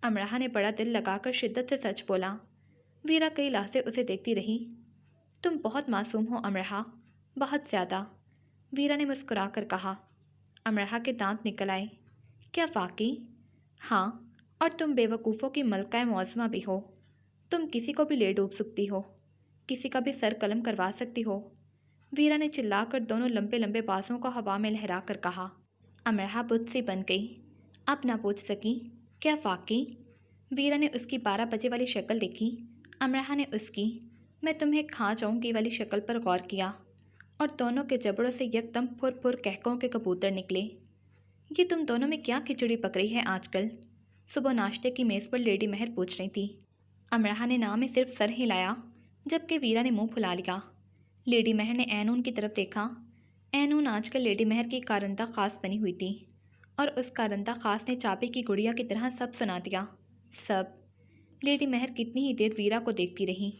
امرحہ نے بڑا دل لگا کر شدت سے سچ بولا۔ ویرا کئی لحظے اسے دیکھتی رہی۔ تم بہت معصوم ہو امرحہ، بہت زیادہ، ویرا نے مسکرا کر کہا۔ امرحہ کے دانت نکل آئے۔ کیا واقعی؟ ہاں، اور تم بے وقوفوں کی ملکہ معظمہ بھی ہو۔ تم کسی کو بھی لے ڈوب سکتی ہو، کسی کا بھی سر قلم کروا سکتی ہو۔ ویرا نے چلا کر دونوں لمبے لمبے بازوں کو ہوا میں لہرا کر کہا۔ امرحہ بت سی بن گئی، اب نہ پوچھ سکی۔ کیا واقعی؟ ویرا نے اس کی 12 بجے والی شکل دیکھی۔ امرحہ نے اس کی میں تمہیں کھا جاؤں گی والی شکل پر غور کیا، اور دونوں کے جبڑوں سے یکدم پھر پھر کہکوں کے کبوتر نکلے۔ یہ تم دونوں میں کیا کھچڑی پک رہی ہے آج کل؟ صبح ناشتے کی میز پر لیڈی مہر پوچھ رہی تھی۔ امرحہ نے نام میں صرف سر ہلایا جبکہ ویرا نے منہ پھلا لیا۔ لیڈی مہر نے اینون کی طرف دیکھا۔ اینون آج کل لیڈی مہر کی کارندہ خاص بنی ہوئی تھی اور اس کارندہ خاص نے چاپی کی گڑیا کی طرح سب سنا دیا، سب۔ لیڈی مہر کتنی ہی دیر ویرا کو دیکھتی رہی۔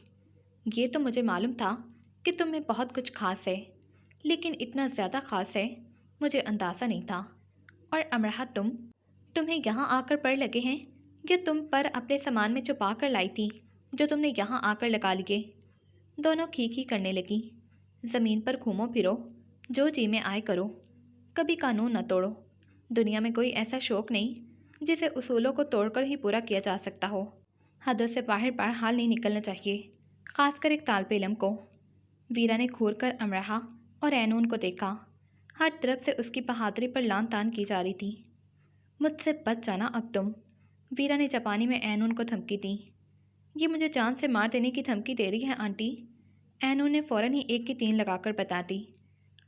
یہ تو مجھے معلوم تھا کہ تم میں بہت کچھ خاص ہے، لیکن اتنا زیادہ خاص ہے مجھے اندازہ نہیں تھا۔ اور امرحہ تمہیں یہاں آ کر پڑ لگے ہیں یا تم پر اپنے سامان میں چھپا کر لائی تھی جو تم نے یہاں آ کر لگا لیے؟ دونوں کھی کرنے لگی۔ زمین پر گھومو پھرو، جو جی میں آئے کرو، کبھی قانون نہ توڑو۔ دنیا میں کوئی ایسا شوق نہیں جسے اصولوں کو توڑ کر ہی پورا کیا جا سکتا ہو۔ حدوں سے باہر بہرحال نہیں نکلنا چاہیے، خاص کر ایک طالب علم کو۔ ویرا نے گھور کر امرحہ اور اینون کو دیکھا۔ ہر طرف سے اس کی بہادری پر لان تان کی جا رہی تھی۔ مجھ سے بچ جانا اب تم، ویرا نے جاپانی میں اینون کو دھمکی دی۔ یہ مجھے جان سے مار دینے کی دھمکی دے رہی ہے آنٹی، اینون نے فوراً ہی 1 کی 3 لگا کر بتا دی۔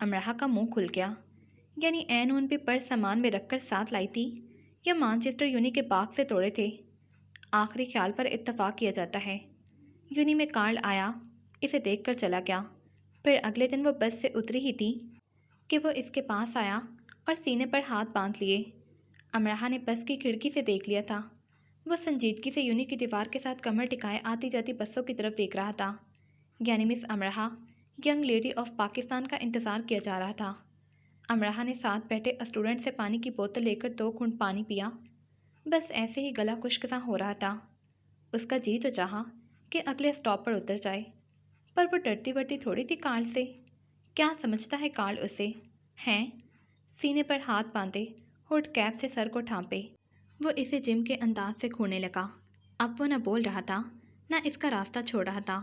امرحہ کا منہ کھل گیا۔ یعنی اینون بھی پرس سامان میں رکھ کر ساتھ لائی تھی یا مانچسٹر یونی کے باغ سے توڑے تھے؟ آخری خیال پر اتفاق کیا جاتا ہے یونی میں کارل آیا، اسے دیکھ کر چلا گیا۔ پھر اگلے دن وہ بس سے اتری ہی تھی کہ وہ اس کے پاس آیا اور سینے پر ہاتھ باندھ لیے۔ امرحا نے بس کی کھڑکی سے دیکھ لیا تھا۔ وہ سنجیدگی سے یونی کی دیوار کے ساتھ کمر ٹکائے آتی جاتی بسوں کی طرف دیکھ رہا تھا، یعنی مس امرحا، ینگ لیڈی آف پاکستان کا انتظار کیا جا رہا تھا۔ امرحا نے ساتھ بیٹھے اسٹوڈنٹ سے پانی کی بوتل لے کر 2 گھونٹ پانی پیا۔ بس ایسے ہی گلا خشک سا ہو رہا تھا۔ اس کا جی تو چاہا کہ اگلے اسٹاپ پر اتر جائے، پر وہ ڈرتی ورتی تھوڑی تھی کارل سے۔ کیا سمجھتا ہے کارل اسے؟ ہیں؟ سینے پر ہاتھ باندھے، ہوٹ کیپ سے سر کو ڈھانپے، وہ اسے جم کے انداز سے گھورنے لگا۔ اب وہ نہ بول رہا تھا، نہ اس کا راستہ چھوڑ رہا تھا۔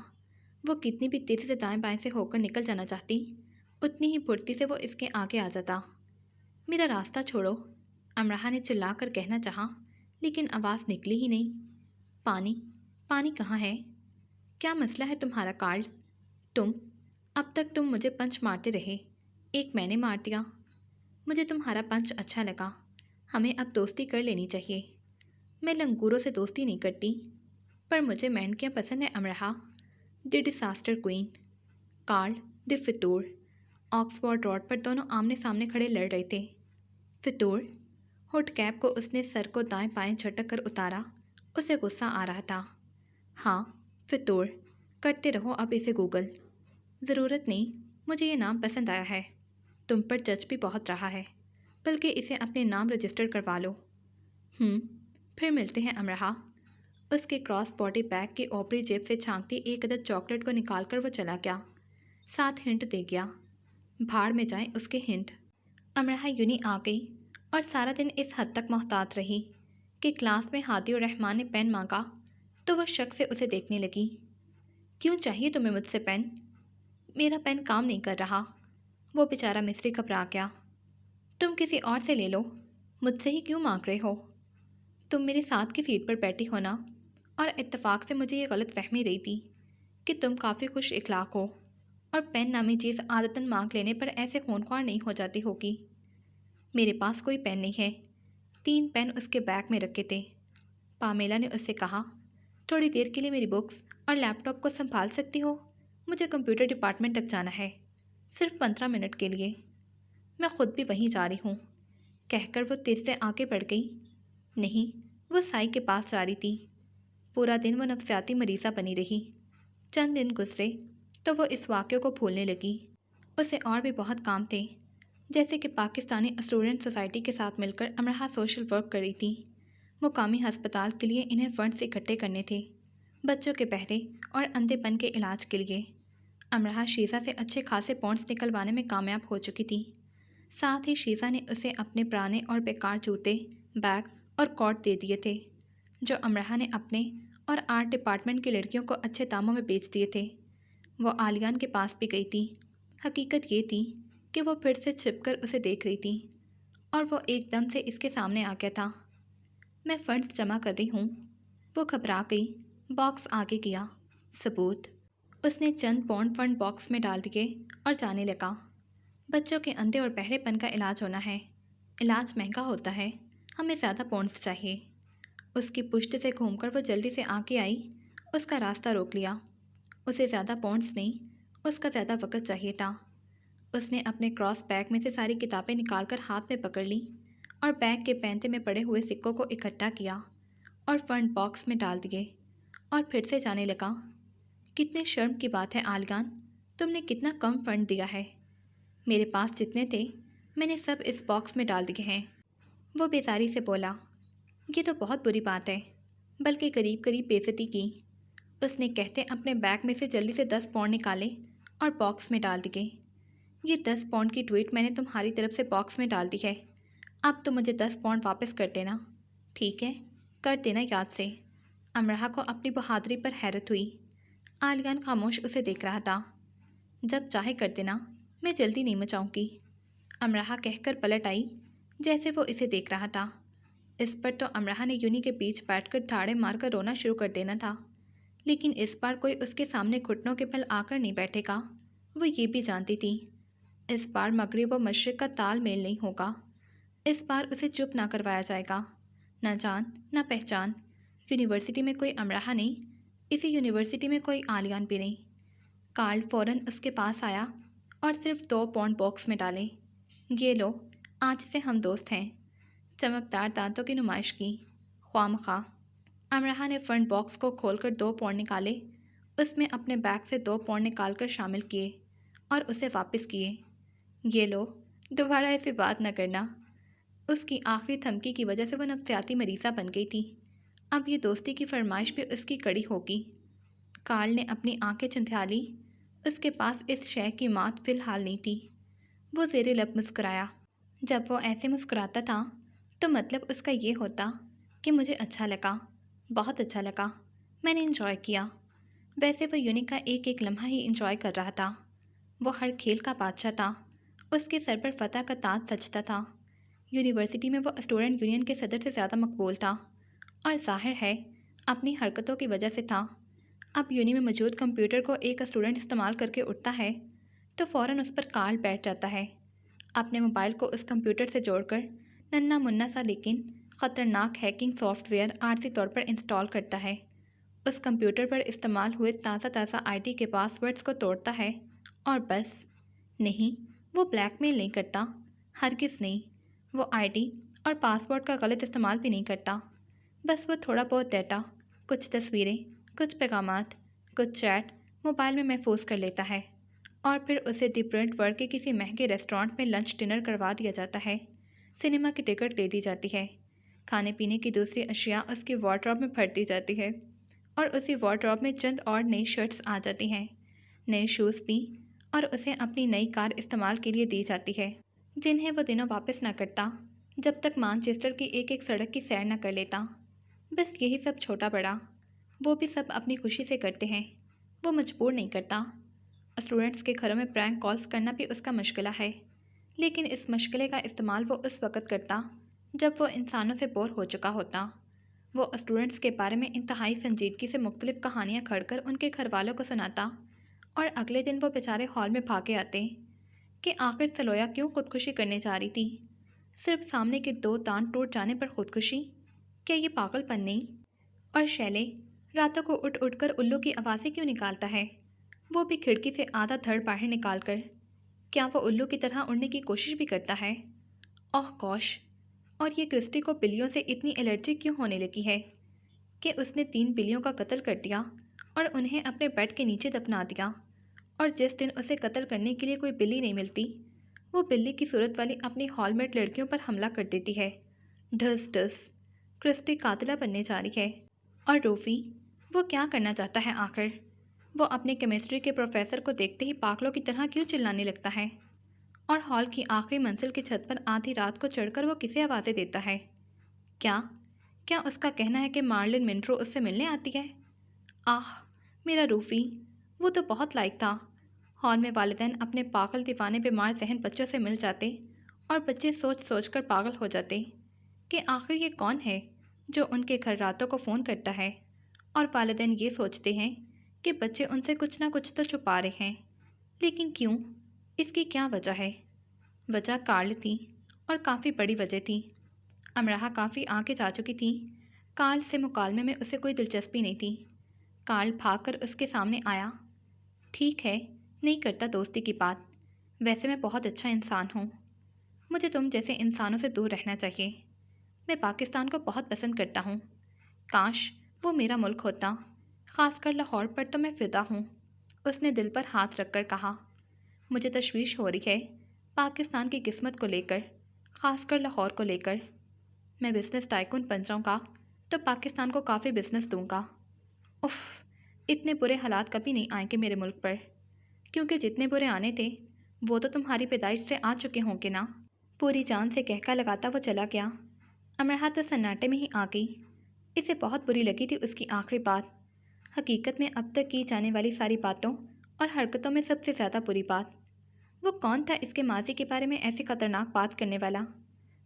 وہ کتنی بھی تیزی سے دائیں بائیں سے ہو کر نکل جانا چاہتی، اتنی ہی پھرتی سے وہ اس کے آگے آ جاتا۔ میرا راستہ چھوڑو، امرحا نے چلا کر کہنا چاہا، لیکن آواز نکلی ہی نہیں۔ پانی، پانی کہاں ہے؟ کیا مسئلہ ہے تمہارا کارل؟ اب تک تم مجھے پنچ مارتے رہے، ایک میں نے مار دیا۔ مجھے تمہارا پنچ اچھا لگا، ہمیں اب دوستی کر لینی چاہیے۔ میں لنگوروں سے دوستی نہیں کرتی، پر مجھے مینڈکیاں پسند ہیں امرحا۔ دی ڈیساسٹر کوئین، کارل دی فتور۔ آکسفورڈ روڈ پر دونوں آمنے سامنے کھڑے لڑ رہے تھے۔ فتور؟ ہوٹ کیپ کو اس نے سر کو دائیں بائیں جھٹک کر اتارا، اسے غصہ آ رہا تھا۔ ہاں، فتور، کرتے رہو اب اسے گوگل۔ ضرورت نہیں، مجھے یہ نام پسند آیا ہے، تم پر جج بھی بہت رہا ہے، بلکہ اسے اپنے نام رجسٹر کروا لو۔ پھر ملتے ہیں امرحا۔ اس کے کراس باڈی بیگ کی اوپری جیب سے چھانکتی ایک عدد چاکلیٹ کو نکال کر وہ چلا گیا، ساتھ ہنٹ دے گیا۔ بھاڑ میں جائیں اس کے ہنٹ۔ امرحا یونی آ گئی اور سارا دن اس حد تک محتاط رہی کہ کلاس میں ہادی الرحمن نے پین مانگا تو وہ شک سے اسے دیکھنے لگی۔ کیوں چاہیے تمہیں مجھ سے پین؟ میرا پین کام نہیں کر رہا۔ وہ بیچارہ مصری گھبرا گیا۔ تم کسی اور سے لے لو، مجھ سے ہی کیوں مانگ رہے ہو؟ تم میرے ساتھ کی سیٹ پر بیٹھی ہو نا، اور اتفاق سے مجھے یہ غلط فہمی رہی تھی کہ تم کافی خوش اخلاق ہو اور پین نامی چیز عادتاً مانگ لینے پر ایسے خونخوار نہیں ہو جاتی ہوگی۔ میرے پاس کوئی پین نہیں ہے۔ 3 پین اس کے بیگ میں رکھے تھے۔ پامیلا نے اس سے کہا، تھوڑی دیر کے لیے میری بکس اور لیپ ٹاپ کو سنبھال سکتی ہو؟ مجھے کمپیوٹر ڈپارٹمنٹ تک جانا ہے، صرف 15 منٹ کے لیے۔ میں خود بھی وہیں جا رہی ہوں، کہہ کر وہ تیز سے آگے بڑھ گئی۔ نہیں، وہ سائی کے پاس جا رہی تھی۔ پورا دن وہ نفسیاتی مریضہ بنی رہی۔ چند دن گزرے تو وہ اس واقعے کو بھولنے لگی۔ اسے اور بھی بہت کام تھے، جیسے کہ پاکستانی اسٹوڈنٹ سوسائٹی کے ساتھ مل کر امرحا سوشل ورک کر رہی تھی۔ مقامی ہسپتال کے لیے انہیں فنڈز اکٹھے کرنے تھے، بچوں کے بہرے اور اندھے پن کے علاج کے لیے۔ امرحا شیزہ سے اچھے خاصے پونڈز نکلوانے میں کامیاب ہو چکی تھی۔ ساتھ ہی شیزہ نے اسے اپنے پرانے اور بیکار جوتے، بیگ اور کوٹ دے دیے تھے، جو امرحا نے اپنے اور آرٹ ڈپارٹمنٹ کی لڑکیوں کو اچھے داموں میں بیچ دیے تھے۔ وہ عالیان کے پاس بھی گئی تھی۔ حقیقت یہ تھی کہ وہ پھر سے چھپ کر اسے دیکھ رہی تھی، اور وہ ایک دم سے اس کے سامنے آ گیا تھا۔ میں فنڈز جمع کر رہی ہوں۔ وہ گھبرا گئی، باکس آگے کیا۔ ثبوت؟ اس نے چند پونڈ فنڈ باکس میں ڈال دیے اور جانے لگا۔ بچوں کے اندھے اور بہرے پن کا علاج ہونا ہے، علاج مہنگا ہوتا ہے، ہمیں زیادہ پونڈز چاہیے۔ اس کی پشت سے گھوم کر وہ جلدی سے آگے آئی، اس کا راستہ روک لیا۔ اسے زیادہ پونڈز نہیں، اس کا زیادہ وقت چاہیے تھا۔ اس نے اپنے کراس بیگ میں سے ساری کتابیں نکال کر ہاتھ میں پکڑ لیں اور بیگ کے پینتے میں پڑے ہوئے سکوں کو اکٹھا کیا اور فنڈ باکس میں ڈال دیے، اور پھر سے جانے لگا۔ کتنے شرم کی بات ہے عالیان، تم نے کتنا کم فنڈ دیا ہے۔ میرے پاس جتنے تھے میں نے سب اس باکس میں ڈال دیے ہیں۔ وہ بیزاری سے بولا، یہ تو بہت بری بات ہے، بلکہ قریب قریب بے عزتی کی۔ اس نے کہتے اپنے بیگ میں سے جلدی سے 10 پاؤنڈ نکالے اور باکس میں ڈال دیے۔ یہ 10 پاؤنڈ کی ٹویٹ میں نے تمہاری طرف سے باکس میں ڈال دی ہے، اب تو مجھے 10 پاؤنڈ واپس کر دینا، ٹھیک ہے؟ کر دینا یاد سے۔ امرحا کو اپنی بہادری پر حیرت ہوئی۔ عالیان خاموش اسے دیکھ رہا تھا۔ جب چاہے کر دینا، میں جلدی نہیں مچاؤں گی، امرحا کہہ کر پلٹ آئی، جیسے وہ اسے دیکھ رہا تھا۔ اس پر تو امرحا نے یونی کے بیچ بیٹھ کر دھاڑے مار کر رونا شروع کر دینا تھا، لیکن اس بار کوئی اس کے سامنے گھٹنوں کے بل آ کر نہیں بیٹھے گا۔ وہ یہ بھی جانتی تھی، اس بار مغرب و مشرق کا تال میل نہیں ہوگا۔ اس بار اسے چپ نہ کروایا جائے گا۔ نہ جان نہ پہچان، یونیورسٹی میں کوئی امرحا نہیں، اسی یونیورسٹی میں کوئی عالیان بھی نہیں۔ کارل فوراً اس کے پاس آیا اور صرف 2 پاؤنڈ باکس میں ڈالے۔ یہ لو، آج سے ہم دوست ہیں۔ چمکدار دانتوں کی نمائش کی۔ خواہ مخواہ امرحا نے فرنٹ باکس کو کھول کر 2 پاؤنڈ نکالے، اس میں اپنے بیگ سے 2 پاؤنڈ نکال کر شامل کیے اور اسے واپس کیے۔ یہ لو، دوبارہ ایسی بات نہ کرنا۔ اس کی آخری دھمکی کی وجہ سے وہ نفسیاتی مریضہ بن گئی تھی۔ اب یہ دوستی کی فرمائش بھی اس کی کڑی ہوگی۔ کارل نے اپنی آنکھیں چندھیالی۔ اس کے پاس اس شے کی مات فی الحال نہیں تھی۔ وہ زیر لب مسکرایا۔ جب وہ ایسے مسکراتا تھا تو مطلب اس کا یہ ہوتا کہ مجھے اچھا لگا، بہت اچھا لگا، میں نے انجوائے کیا۔ ویسے وہ یونی کا ایک ایک لمحہ ہی انجوائے کر رہا تھا۔ وہ ہر کھیل کا بادشاہ تھا۔ اس کے سر پر فتح کا تاج سجتا تھا۔ یونیورسٹی میں وہ اسٹوڈنٹ یونین کے صدر سے زیادہ مقبول تھا، اور ظاہر ہے اپنی حرکتوں کی وجہ سے تھا۔ اب یونی میں موجود کمپیوٹر کو ایک اسٹوڈنٹ استعمال کر کے اٹھتا ہے تو فوراً اس پر کارل بیٹھ جاتا ہے۔ اپنے موبائل کو اس کمپیوٹر سے جوڑ کر ننھا منا سا لیکن خطرناک ہیکنگ سافٹ ویئر عارضی طور پر انسٹال کرتا ہے۔ اس کمپیوٹر پر استعمال ہوئے تازہ آئی ٹی کے پاس ورڈز کو توڑتا ہے اور بس۔ نہیں، وہ بلیک میل نہیں کرتا، ہرگز نہیں۔ وہ آئی ٹی اور پاس ورڈ کا غلط استعمال بھی نہیں کرتا۔ بس وہ تھوڑا بہت ڈیٹا، کچھ تصویریں، کچھ پیغامات، کچھ چیٹ موبائل میں محفوظ کر لیتا ہے، اور پھر اسے دی برنٹ ورڈ کے کسی مہنگے ریسٹورانٹ میں لنچ ڈنر کروا دیا جاتا ہے، سنیما کی ٹکٹ دے دی جاتی ہے، کھانے پینے کی دوسری اشیاء اس کی وارڈروب میں بھر دی جاتی ہے، اور اسی وارڈروب میں چند اور نئی شرٹس آ جاتی ہیں، نئے شوز بھی، اور اسے اپنی نئی کار استعمال کے لیے دی جاتی ہے، جنہیں وہ دنوں واپس نہ کرتا جب تک مانچسٹر کی ایک ایک سڑک کی سیر نہ کر لیتا۔ بس یہی سب چھوٹا بڑا، وہ بھی سب اپنی خوشی سے کرتے ہیں، وہ مجبور نہیں کرتا۔ اسٹوڈنٹس کے گھروں میں پرینک کالز کرنا بھی اس کا مشغلہ ہے، لیکن اس مشغلے کا استعمال وہ اس وقت کرتا جب وہ انسانوں سے بور ہو چکا ہوتا۔ وہ اسٹوڈنٹس کے بارے میں انتہائی سنجیدگی سے مختلف کہانیاں کھڑ کر ان کے گھر والوں کو سناتا، اور اگلے دن وہ بیچارے ہال میں بھاگے آتے کہ آخر سلویا کیوں خودکشی کرنے جا رہی تھی؟ صرف سامنے کے 2 دانت ٹوٹ جانے پر خودکشی؟ کیا یہ پاگل پن نہیں؟ اور شیلے راتوں کو اٹھ اٹھ کر الو کی آوازیں کیوں نکالتا ہے، وہ بھی کھڑکی سے آدھا دھڑ باہر نکال کر؟ کیا وہ الو کی طرح اڑنے کی کوشش بھی کرتا ہے؟ اوہ گوش! اور یہ کرسٹی کو بلیوں سے اتنی الرجی کیوں ہونے لگی ہے کہ اس نے 3 بلیوں کا قتل کر دیا اور انہیں اپنے بیڈ کے نیچے دفنا دیا، اور جس دن اسے قتل کرنے کے لیے کوئی بلی نہیں ملتی، وہ بلی کی صورت والی اپنی ہال میٹ لڑکیوں پر حملہ کر دیتی ہے۔ ڈھس ڈھس، کرسٹی قاتلہ بننے جا رہی ہے۔ اور روفی، وہ کیا کرنا چاہتا ہے آخر؟ وہ اپنے کیمسٹری کے پروفیسر کو دیکھتے ہی پاگلوں کی طرح کیوں چلانے لگتا ہے؟ اور ہال کی آخری منزل کی چھت پر آدھی رات کو چڑھ کر وہ کسے آوازیں دیتا ہے؟ کیا اس کا کہنا ہے کہ مارلن منٹرو اس سے ملنے آتی ہے؟ آہ میرا روفی، وہ تو بہت لائق تھا۔ ہال میں والدین اپنے پاگل دیوانے بیمار ذہن بچوں سے مل جاتے اور بچے سوچ سوچ کر پاگل ہو جاتے کہ آخر یہ کون ہے جو ان کے گھر راتوں کو فون کرتا ہے، اور والدین یہ سوچتے ہیں کہ بچے ان سے کچھ نہ کچھ تو چھپا رہے ہیں، لیکن کیوں؟ اس کی کیا وجہ ہے؟ وجہ کارل تھی، اور کافی بڑی وجہ تھی۔ امرحا کافی آگے جا چکی تھی۔ کارل سے مکالمے میں اسے کوئی دلچسپی نہیں تھی۔ کارل بھاگ کر اس کے سامنے آیا۔ ٹھیک ہے، نہیں کرتا دوستی کی بات، ویسے میں بہت اچھا انسان ہوں، مجھے تم جیسے انسانوں سے دور رہنا چاہیے۔ میں پاکستان کو بہت پسند کرتا ہوں، کاش وہ میرا ملک ہوتا، خاص کر لاہور پر تو میں فدا ہوں۔ اس نے دل پر ہاتھ رکھ کر کہا، مجھے تشویش ہو رہی ہے پاکستان کی قسمت کو لے کر، خاص کر لاہور کو لے کر۔ میں بزنس ٹائکون بن جاؤں گا تو پاکستان کو کافی بزنس دوں گا۔ اف، اتنے برے حالات کبھی نہیں آئیں گے میرے ملک پر، کیونکہ جتنے برے آنے تھے وہ تو تمہاری پیدائش سے آ چکے ہوں گے نا۔ پوری جان سے کہکا لگاتا وہ چلا گیا۔ امرحا تو سناٹے میں ہی آ گئی۔ اسے بہت بری لگی تھی اس کی آخری بات، حقیقت میں اب تک کی جانے والی ساری باتوں اور حرکتوں میں سب سے زیادہ بری بات۔ وہ کون تھا اس کے ماضی کے بارے میں ایسی خطرناک بات کرنے والا؟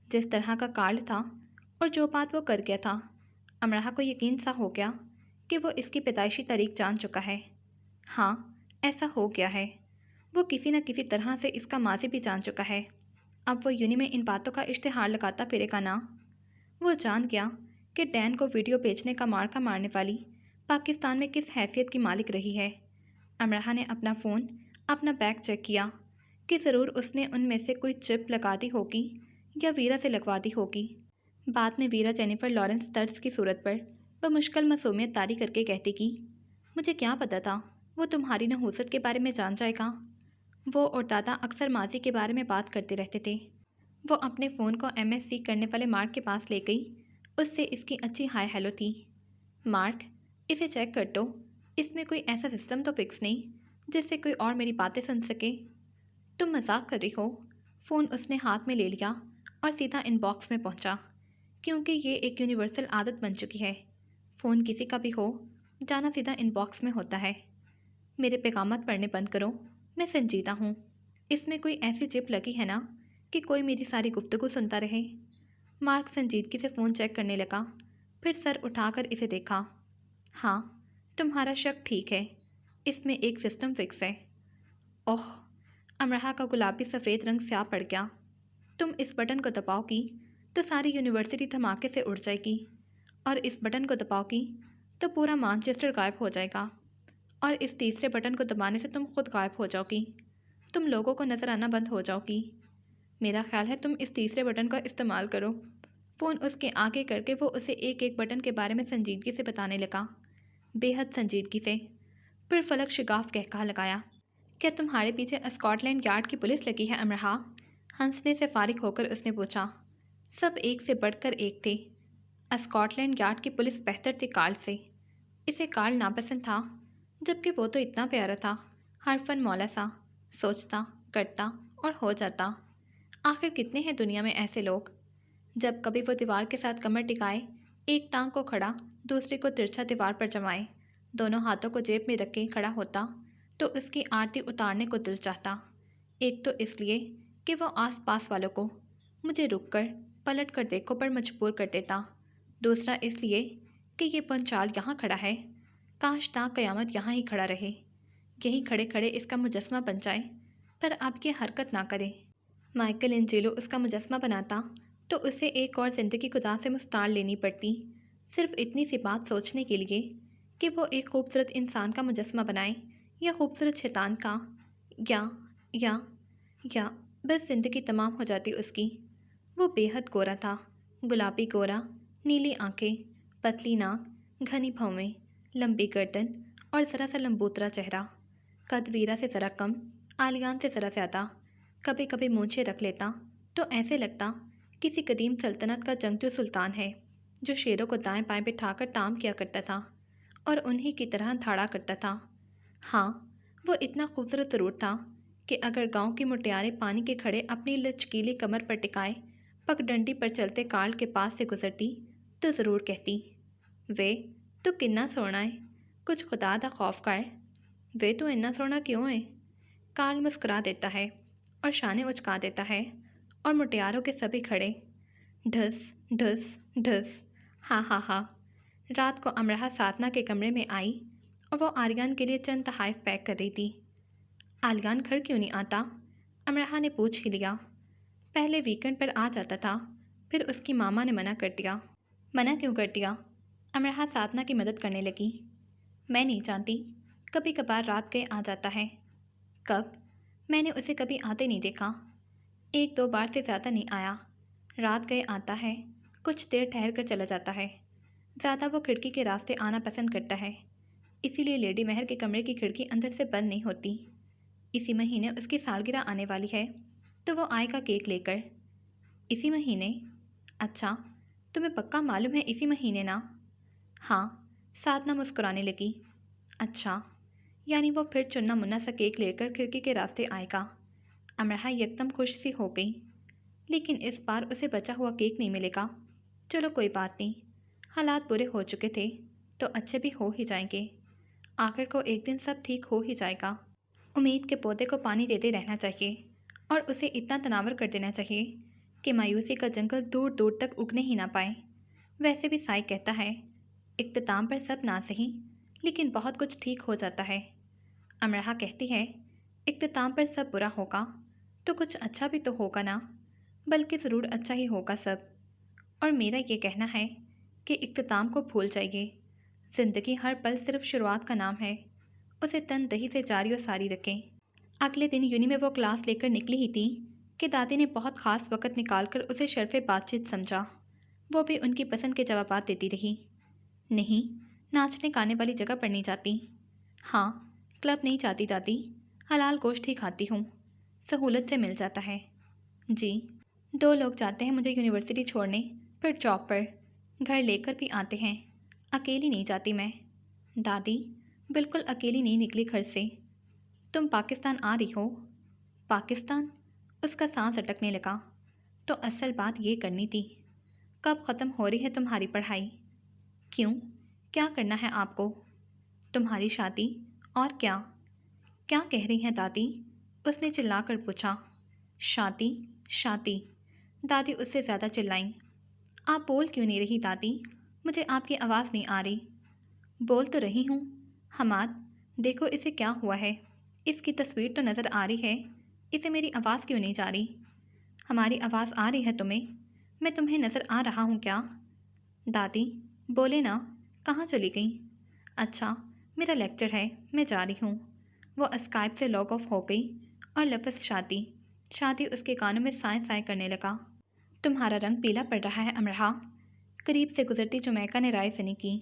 جس طرح کا کارل تھا اور جو بات وہ کر گیا تھا، امرحا کو یقین سا ہو گیا کہ وہ اس کی پیدائشی تاریخ جان چکا ہے۔ ہاں، ایسا ہو گیا ہے، وہ کسی نہ کسی طرح سے اس کا ماضی بھی جان چکا ہے۔ اب وہ یونی میں ان باتوں کا اشتہار لگاتا پھرے گا نا۔ وہ جان گیا کہ ڈین کو ویڈیو بیچنے کا مارکا مارنے والی پاکستان میں کس حیثیت کی مالک رہی ہے؟ امرحا نے اپنا فون اپنا بیگ چیک کیا کہ ضرور اس نے ان میں سے کوئی چپ لگا دی ہوگی یا ویرا سے لگوا دی ہوگی۔ بعد میں ویرا جینیفر لارنس طرز کی صورت پر بمشکل معصومیت طاری کر کے کہتی کہ مجھے کیا پتہ تھا وہ تمہاری نحوست کے بارے میں جان جائے گا۔ وہ اور دادا اکثر ماضی کے بارے میں بات کرتے رہتے تھے۔ وہ اپنے فون کو MSC کرنے والے مارک کے پاس لے گئی۔ اس سے اس کی اچھی ہائی ہیلو تھی۔ مارک، اسے چیک کر دو، اس میں کوئی ایسا سسٹم تو فکس نہیں جس سے کوئی اور میری باتیں سن سکے۔ تم مذاق کر رہی ہو؟ فون اس نے ہاتھ میں لے لیا اور سیدھا ان باکس میں پہنچا، کیونکہ یہ ایک یونیورسل عادت بن چکی ہے۔ فون کسی کا بھی ہو، جانا سیدھا ان باکس میں ہوتا ہے۔ میرے پیغامات پڑھنے بند کرو، میں سنجیدہ ہوں۔ اس میں کوئی ایسی چپ لگی ہے نا کہ کوئی میری ساری گفتگو سنتا رہے؟ مارک سنجیدگی سے فون چیک کرنے لگا، پھر سر اٹھا کر اسے دیکھا۔ ہاں، تمہارا شک ٹھیک ہے، اس میں ایک سسٹم فکس ہے۔ اوہ، امرحا کا گلابی سفید رنگ سیاہ پڑ گیا۔ تم اس بٹن کو دباؤ گی تو ساری یونیورسٹی دھماکے سے اڑ جائے گی، اور اس بٹن کو دباؤ گی تو پورا مانچسٹر غائب ہو جائے گا، اور اس تیسرے بٹن کو دبانے سے تم خود غائب ہو جاؤ گی۔ تم لوگوں کو نظر آنا بند ہو جاؤ گی۔ میرا خیال ہے تم اس تیسرے بٹن کا استعمال کرو۔ فون اس کے آگے کر کے وہ اسے ایک ایک بٹن کے بارے میں سنجیدگی سے بتانے لگا، بے حد سنجیدگی سے۔ پھر فلک شگاف کہا لگایا، کیا تمہارے پیچھے اسکاٹ لینڈ یارڈ کی پولیس لگی ہے امرحا؟ ہنسنے سے فارغ ہو کر اس نے پوچھا۔ سب ایک سے بڑھ کر ایک تھے۔ اسکاٹ لینڈ یارڈ کی پولیس بہتر تھی کارل سے۔ اسے کارل ناپسند تھا، جبکہ وہ تو اتنا پیارا تھا، ہر فن مولا سا، سوچتا، کرتا اور ہو جاتا۔ آخر کتنے ہیں دنیا میں ایسے لوگ؟ جب کبھی وہ دیوار کے ساتھ کمر ٹکائے، ایک ٹانگ کو کھڑا دوسرے کو ترچھا دیوار پر جمائے، دونوں ہاتھوں کو جیب میں رکھے کھڑا ہوتا تو اس کی آرتی اتارنے کو دل چاہتا۔ ایک تو اس لیے کہ وہ آس پاس والوں کو مجھے رک کر پلٹ کر دیکھو پر مجبور کر دیتا، دوسرا اس لیے کہ یہ پنچال یہاں کھڑا ہے، کاش تا قیامت یہاں ہی کھڑا رہے، یہیں کھڑے کھڑے اس کا مجسمہ بن جائے، پر اب یہ حرکت نہ کرے۔ مائیکل انجیلو اس کا مجسمہ بناتا تو اسے ایک اور زندگی خدا سے مستعار لینی پڑتی، صرف اتنی سی بات سوچنے کے لیے کہ وہ ایک خوبصورت انسان کا مجسمہ بنائے یا خوبصورت شیطان کا، یا یا بس زندگی تمام ہو جاتی اس کی۔ وہ بے حد گورا تھا، گلابی گورا، نیلی آنکھیں، پتلی ناک، گھنی بھویں، لمبی گردن اور ذرا سا لمبوترا چہرہ، قد ویرا سے ذرا کم، آلیان سے ذرا زیادہ۔ کبھی کبھی مونچھیں رکھ لیتا تو ایسے لگتا کسی قدیم سلطنت کا جنگجو سلطان ہے جو شیروں کو دائیں بائیں بٹھا کر تام کیا کرتا تھا اور انہی کی طرح دھاڑا کرتا تھا۔ ہاں، وہ اتنا خوبصورت ضرور تھا کہ اگر گاؤں کی مٹیاریں پانی کے کھڑے اپنی لچکیلی کمر پر ٹکائے پگ ڈنڈی پر چلتے کارل کے پاس سے گزرتی تو ضرور کہتی، وے تو کنا سونا ہے، کچھ خدا دا خوف کر، وے تو اتنا سونا کیوں ہے؟ کارل مسکرا دیتا ہے اور شانے اچکا دیتا ہے اور مٹیاروں کے سبھی کھڑے، ڈھس ڈھس ڈھس، ہاں ہاں ہاں۔ رات کو امرحا ساتنا کے کمرے میں آئی اور وہ آریان کے لیے چند تحائف پیک کر رہی تھی۔ آلیان گھر کیوں نہیں آتا؟ امرحا نے پوچھ ہی لیا۔ پہلے ویکنڈ پر آ جاتا تھا، پھر اس کی ماما نے منع کر دیا۔ منع کیوں کر دیا؟ امرحا ساتنا کی مدد کرنے لگی۔ میں نہیں جانتی، کبھی کبھار رات گئے آ جاتا ہے۔ کب؟ میں نے اسے کبھی آتے نہیں دیکھا، ایک دو بار سے زیادہ نہیں آیا۔ رات گئے آتا ہے، کچھ دیر ٹھہر کر چلا جاتا ہے، زیادہ وہ کھڑکی کے راستے آنا پسند کرتا ہے، اسی لیے لیڈی مہر کے کمرے کی کھڑکی اندر سے بند نہیں ہوتی۔ اسی مہینے اس کی سالگرہ آنے والی ہے تو وہ آئے گا کیک لے کر۔ اسی مہینے؟ اچھا، تمہیں پکا معلوم ہے اسی مہینے نا؟ ہاں، ساتنا مسکرانے لگی۔ اچھا، یعنی وہ پھر چننا منا سا کیک لے کر کھڑکی کے راستے آئے گا۔ امرحا یکدم خوش سی ہو گئی، لیکن اس بار اسے بچا ہوا کیک نہیں ملے گا۔ چلو کوئی بات نہیں، حالات برے ہو چکے تھے تو اچھے بھی ہو ہی جائیں گے، آخر کو ایک دن سب ٹھیک ہو ہی جائے گا۔ امید کے پودے کو پانی دیتے رہنا چاہیے اور اسے اتنا تناور کر دینا چاہیے کہ مایوسی کا جنگل دور دور تک اگنے ہی نہ پائے۔ ویسے بھی سائی کہتا ہے، اختتام پر سب نہ سہی لیکن بہت کچھ ٹھیک ہو جاتا ہے۔ امرحا کہتی ہے، اختتام پر سب برا ہوگا تو کچھ اچھا بھی تو ہوگا نا، بلکہ ضرور اچھا ہی ہوگا سب۔ اور میرا یہ کہنا ہے کہ اختتام کو بھول جائیے، زندگی ہر پل صرف شروعات کا نام ہے، اسے تن دہی سے جاری و ساری رکھیں۔ اگلے دن یونی میں وہ کلاس لے کر نکلی ہی تھی کہ دادی نے بہت خاص وقت نکال کر اسے شرف بات چیت سمجھا۔ وہ بھی ان کی پسند کے جوابات دیتی رہی۔ نہیں، ناچنے گانے والی جگہ پر نہیں جاتی۔ ہاں، کلب نہیں جاتی دادی، حلال گوشت ہی کھاتی ہوں، سہولت سے مل جاتا ہے۔ جی، 2 لوگ جاتے ہیں مجھے یونیورسٹی چھوڑنے، پھر جاب پر، گھر لے کر بھی آتے ہیں، اکیلی نہیں جاتی میں۔ دادی، بالکل اکیلی نہیں نکلی گھر سے۔ تم پاکستان آ رہی ہو؟ پاکستان؟ اس کا سانس اٹکنے لگا۔ تو اصل بات یہ کرنی تھی، کب ختم ہو رہی ہے تمہاری پڑھائی؟ کیوں؟ کیا کرنا ہے آپ کو؟ تمہاری شادی، اور کیا؟ کیا کہہ رہی ہیں دادی؟ اس نے چلا کر پوچھا۔ شادی، شادی، دادی اس سے زیادہ چلائیں۔ آپ بول کیوں نہیں رہی دادی؟ مجھے آپ کی آواز نہیں آ رہی۔ بول تو رہی ہوں۔ حماد، دیکھو اسے کیا ہوا ہے، اس کی تصویر تو نظر آ رہی ہے، اسے میری آواز کیوں نہیں جا رہی؟ ہماری آواز آ رہی ہے تمہیں؟ میں تمہیں نظر آ رہا ہوں کیا؟ دادی، بولے نا، کہاں چلی گئیں؟ اچھا، میرا لیکچر ہے، میں جا رہی ہوں۔ وہ اسکائپ سے لاگ آف ہو گئی اور لفظ شادی، شادی اس کے کانوں میں سائیں سائیں کرنے لگا۔ تمہارا رنگ پیلا پڑ رہا ہے امرہا، قریب سے گزرتی جمیکا نے رائے زنی کی۔